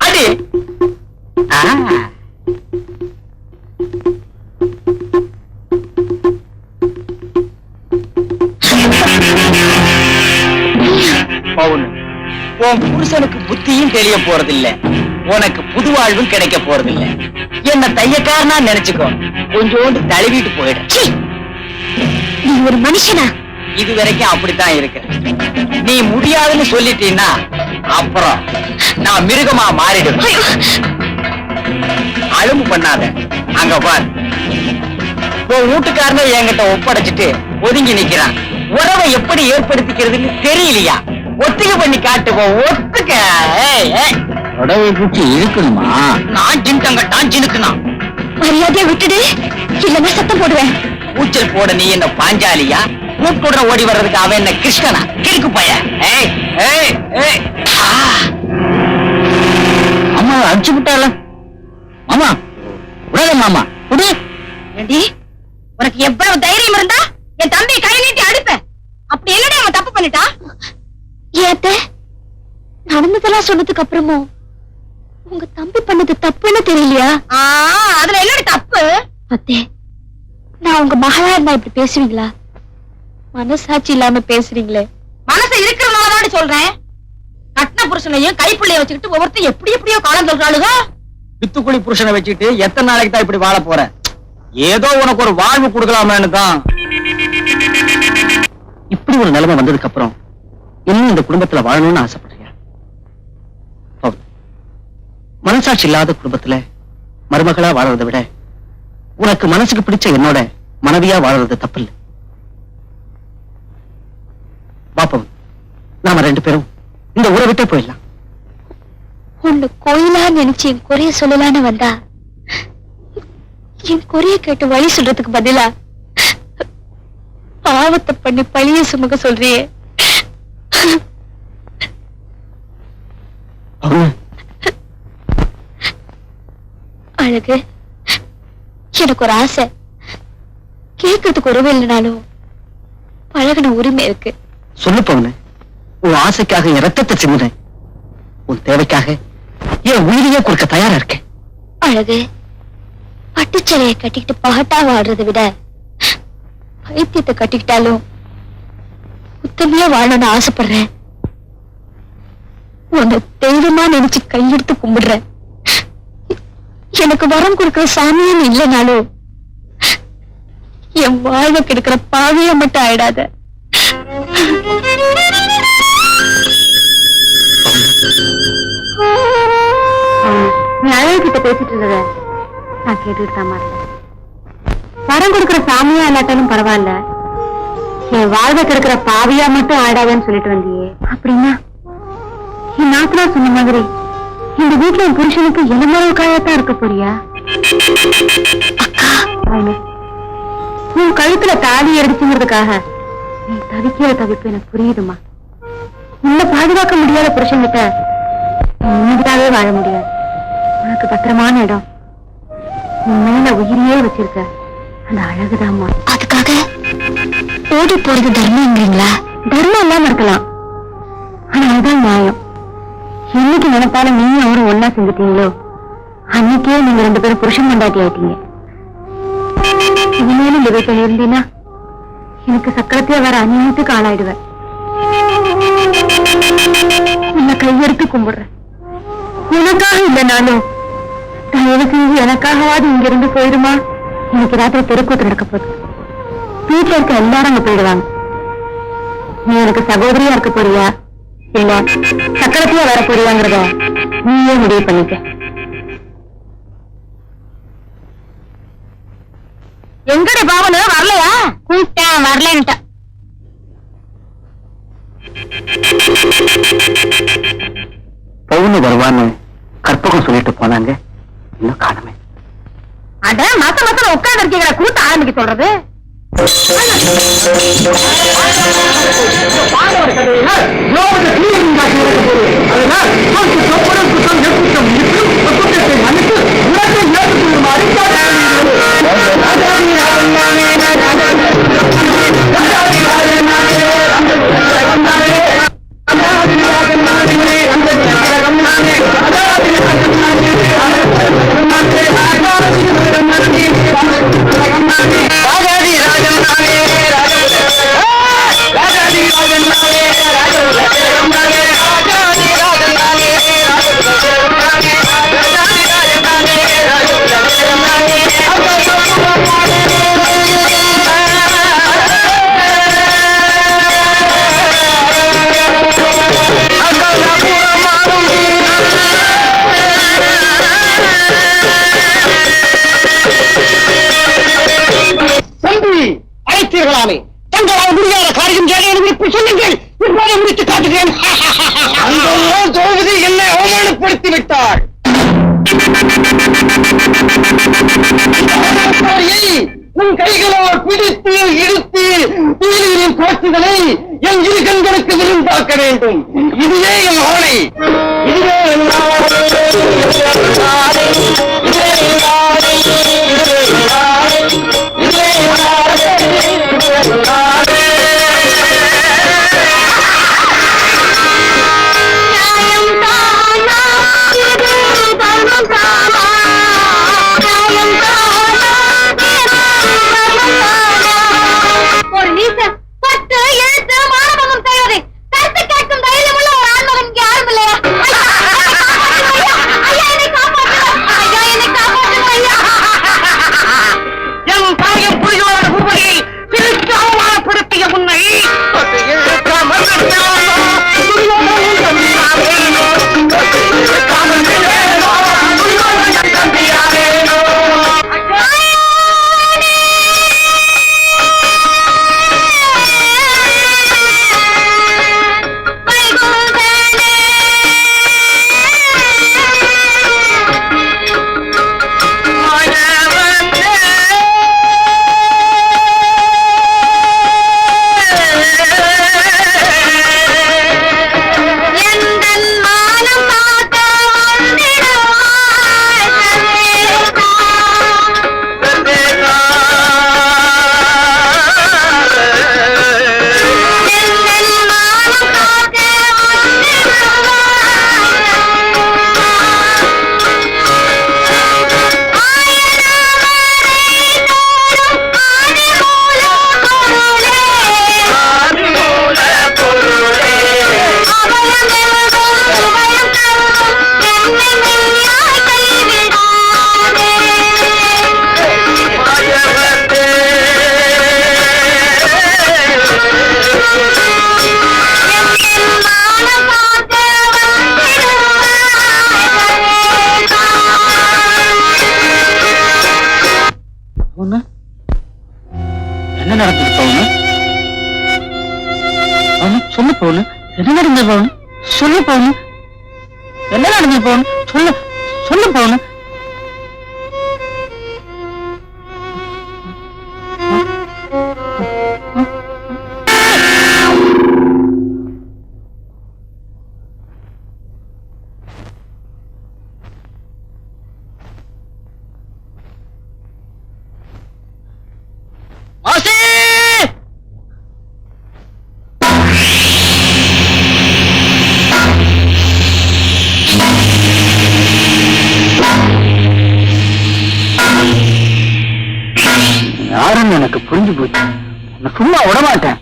அடி. பவுன், உன் புருஷனுக்கு புத்தியும் தெரிய போறதில்ல, உனக்கு புது வாழ்வும் கிடைக்க போறதில்ல. என்ன தையக்காரனா நினைச்சுக்கோ, கொஞ்சோண்டு தழுவிட்டு போயிடு. நீ ஒரு மனுஷனா? இது வரைக்கும் அப்படித்தான் இருக்கு. நீ முடியாதுன்னு சொல்லிட்டீன்னா அப்புறம் நான் மிருகமா மாறிடுவேன். அலும்பு பண்ணாத, அங்க பார். உன் வீட்டுக்காரனை என்கிட்ட ஒப்படைச்சிட்டு ஒதுங்கி நிக்கிறான். உறவை எப்படி ஏற்படுத்திக்கிறதுன்னு தெரியலையா? ஒத்திகை பண்ணி காட்டுவோம். ஒத்துக்க. உடவை பூச்சி இருக்கணுமா? நான் ஜின்கங்கட்டான் ஜினுக்குனான். மரியாதையை விட்டுடு, இல்லன்னா சத்தம் போடுவேன். கூச்சல் போட நீ என்ன பாஞ்சாலியா? கூட்டுட ஓடி வர்றதுக்கு அவன் என்ன கிருஷ்ணனா? கிறுக்கு பையன். ஏய் ஏய் ஏய். அம்மா அடிச்சு விட்டால. மாமா உடனே மாமா குடி. ஏண்டி உனக்கு எவ்வளவு தைரியம் இருந்தா என் தம்பி கை நீட்டி அடிப்பேன். அப்படி என்னடி அவன் தப்பு பண்ணிட்டா? ஏத்த நடந்ததெல்லாம் சொன்னதுக்கு அப்புறமும் உங்க தம்பி பண்ணது தப்புன்னு தெரியலையா? அதுல என்னடி தப்பு? அத்தே, நான் உங்க மகளா இருந்தா இப்படி பேசுவீங்களா? மனசாட்சி இல்லாம பேசுறீங்களே. மனசு இருக்கிறனாலதான் சொல்றேன். கட்டின புருஷனையும் கைப்பிள்ளைய வச்சுக்கிட்டு ஒவ்வொருத்தரும் எப்படி எப்படியோ காலம் சொல்றாளுக. வித்துக்குழி புருஷனை வச்சுட்டு எத்தனை நாளைக்கு தான் இப்படி வாழ போற? ஏதோ உனக்கு ஒரு வாழ்வு கொடுக்கலாமேன்னு தான். இப்படி ஒரு நிலைமை வந்ததுக்கு அப்புறம் இன்னும் இந்த குடும்பத்துல வாழணும்னு ஆசைப்படுறியா? மனசாட்சி இல்லாத குடும்பத்துல மருமகளா வாழறதை விட உனக்கு மனசுக்கு பிடிச்ச என்னோட மனைவியா வாழறது தப்பில்லை. பாப்போம், நாம ரெண்டு பேரும் இந்த ஊரை விட்டே போயிடலாம். உன்னை கோயிலா நினைச்சு என் குறைய சொல்லலான்னு வந்தா என் குறைய கேட்டு வழி சொல்றதுக்கு பதிலா பாவத்தை பண்ணி பழிய சுமக்க சொல்றியே. அழகு, எனக்கு ஒரு ஆசை. கேட்கறதுக்கு உறவு இல்லைனாலும் பழகின உரிமை இருக்கு. சொல்லு பவுனு, உன் ஆசைக்காக என் ரத்தத்தை சிந்துறேன். உன் தேவைக்காக என் உயிரையே கொடுக்க தயாரா இருக்கேன். அழகு, பட்டுச்சலையை கட்டிக்கிட்டு பகட்டா வாடுறதை விட பைத்தியத்தை கட்டிக்கிட்டாலும் உத்தமையா வாழணும்னு ஆசைப்படுறேன். உன்னை தெய்வமா நினைச்சு கையெடுத்து கும்பிடுறேன். எனக்கு வரம் கொடுக்கிற சாமியும் இல்லைனாலும் என் வாழ்வை கெடுக்கிற பாவிய மட்டும் ஆயிடாத. நீ அழகிட்ட பேசிட்டு இருந்தத நான் கேட்டுட்டு தான் மாட்டேன். வரம் கொடுக்கிற சாமியா இல்லாட்டாலும் பரவாயில்ல, என் வாழ்வை கெடுக்கிற பாவியா மட்டும் ஆயிடாதன்னு சொல்லிட்டு வந்தியே. அப்படின்னா என் நாத்தனா சொன்ன மாதிரி இந்த வீட்டுல என் புருஷனுக்கு இளமரவு காயத்தான் இருக்க போறியா? அக்கா, உன் கழுத்துல தாலி எடுத்துங்கிறதுக்காக நீ தவிக்கிற தவிப்பு எனக்கு புரியுதுமா. உன்னை பாதுகாக்க முடியாத புருஷன்கிட்ட நீங்களாவே வாழ முடியாது. உனக்கு பத்திரமான இடம், உன் மேல உயிரியே வச்சிருக்க அந்த அழகுதாம்மா. அதுக்காக ஓடி போறது தர்மங்கிறீங்களா? தர்மம் இல்லாம இருக்கலாம், ஆனா அதுதான் நியாயம். என்னைக்கு நினைப்பாலும் நீங்க அவரும் ஒன்னா செஞ்சுட்டீங்களோ அன்னைக்கே நீங்க ரெண்டு பேரும் புருஷன் கொண்டாட்டி ஆயிட்டீங்க. இனிமேலும் இந்த வீட்டில் இருந்தீங்கன்னா எனக்கு சக்கரத்தையே வர அநியாயத்துக்கு ஆளாயிடுவேன். உன்னை கையெடுத்து கும்பிடுறேன். உனக்காக இல்லைனாலும் தயவு செஞ்சு எனக்காகவாது இங்க இருந்து போயிடுமா. எனக்கு ராத்திரி தெருக்கூத்து நடக்க போகுது. வீட்டுல இருக்க எல்லாரும் அங்க போயிடுவாங்க. நீ எனக்கு சகோதரியா இருக்க போறியா இல்ல சக்கரத்தையா வர போறியாங்கிறத நீயே முடிவு பண்ணிக்க. எங்கடி பாவனு வரலையா? கூப்பிட்டேன் வரலன்ட்டா. பௌர்ணமி வருவான்னு கற்பகம் சொல்லிட்டு போனாங்க, இன்னும் காணுமே. அட மாசம் மாசம் உட்கார்ந்து இருக்கீங்க, கூட்ட ஆரம்பிக்க சொல்றது. அழைத்தீர்களாமே, தங்களால் முடியாத காரியம் ஏதேனும் இப்படி சொல்லுங்கள், இப்போது முடித்து காட்டுகிறேன். அந்த திரௌபதி என்னை அவமானப்படுத்தி விட்டாள். உன் கைகளால் பிடித்து இழுத்து தீனியின் காட்சிகளை என் இரு கண்களுக்கு விரும்பாக்க வேண்டும். இதுவே என் ஆணை. இதுவே என் ஆணை. என்ன நடந்தது பவுனு? சொல்லு பவுனு, என்ன நடந்தது பவுனு? சொல்லு பவுனு, என்ன நடந்தது பவுனு? சொல்லு சொல்லு பவுனு. யாருன்னு எனக்கு புரிஞ்சு போச்சு. நான் சும்மா விடமாட்டேன்.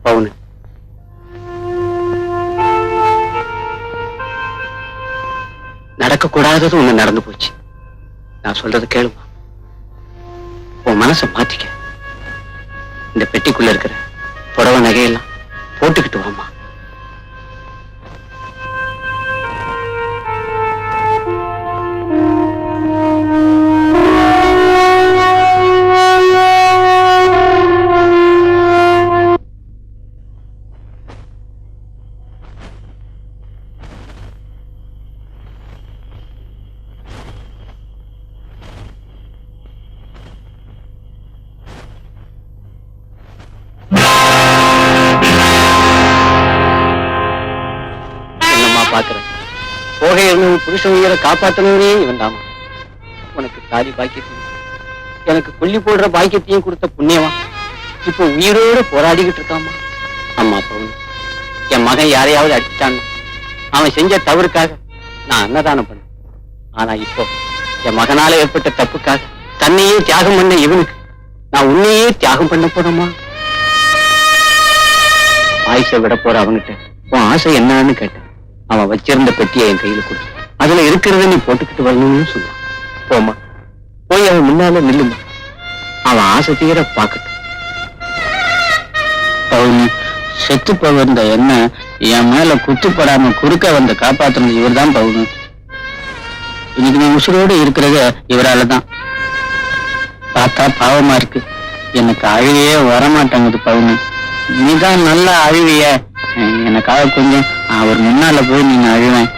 பவுனு, நடக்கக்கூடாதது ஒண்ணு நடந்து போச்சு. நான் சொல்றது கேளுமா. உன் மனசை மாத்திக்க. இந்த பெட்டிக்குள்ள இருக்கிற புடவை நகையெல்லாம் போட்டுக்கிட்டு வாமா. பாக்குறேன் போகை இருந்தவன் புருஷன் உயிரை காப்பாத்தனவரே இவன் தாமா. உனக்கு தாலி பாக்கியத்தையும் எனக்கு கொல்லி போடுற பாக்கியத்தையும் கொடுத்த புண்ணியமா இப்ப உயிரோடு போராடிக்கிட்டு இருக்காமா. அம்மா பவுன், என் மகன் யாரையாவது அடிச்சான், அவன் செஞ்ச தவறுக்காக நான் அன்னதானம் பண்ணேன். ஆனா இப்போ என் மகனால ஏற்பட்ட தப்புக்காக தன்னையே தியாகம் பண்ண இவனுக்கு நான் உன்னையே தியாகம் பண்ண போறேம்மா. ஆயுசை விட போற அவன்கிட்ட உன் ஆசை என்னன்னு கேட்டேன். அவன் வச்சிருந்த பெட்டியை என் கையில கொடுத்து அதுல இருக்கிறத நீ போட்டுக்கிட்டு வரணும்னு சொன்னான். போமா, போய் அவன் முன்னால நில்லுமா. அவன் ஆசை தீர பாக்கட்டும். பவுனு, செத்து போகிற என்ன என் மேல குத்துப்படாம குறுக்க வந்து காப்பாத்துறது இவர் தான் பவுனு. இன்னைக்கு நீ உசுரோடு இருக்கிறது இவராலதான். பார்த்தா பாவமா இருக்கு. எனக்கு அழுவையே வரமாட்டாங்குது பவுனு. நீதான் நல்லா அழுவிய. எனக்காக கொஞ்சம் அவர் முன்னால போய் நீங்க அழுவேன்.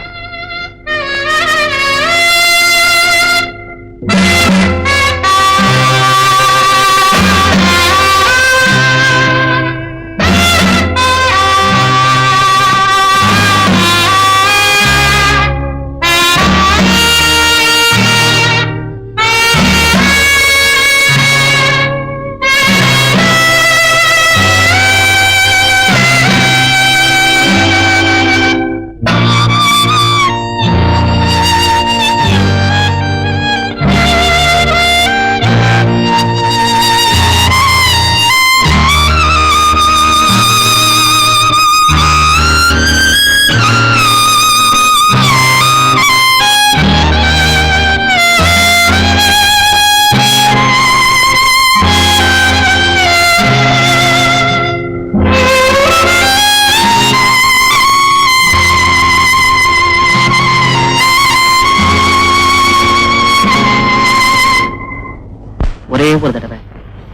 ஒரே ஒரு தடவை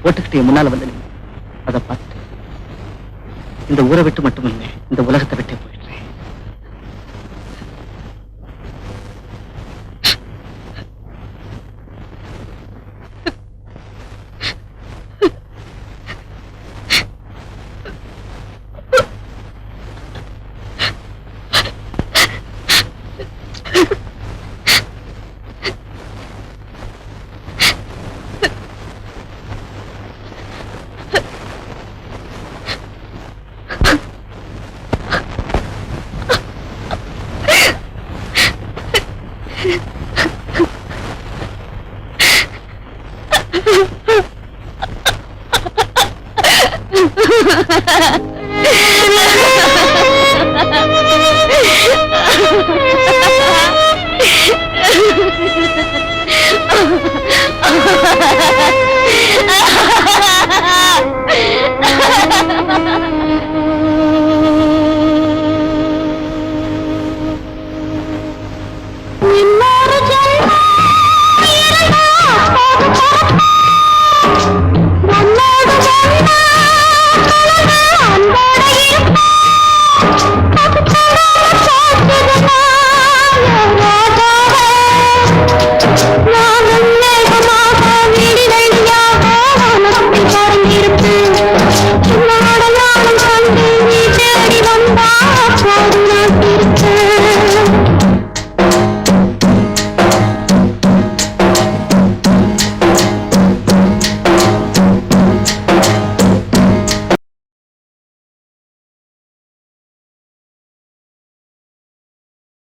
போட்டுக்கிட்டே முன்னால வந்து அதை பார்த்துட்டு இந்த ஊரை விட்டு மட்டும் இல்லை, இந்த உலகத்தை விட்டு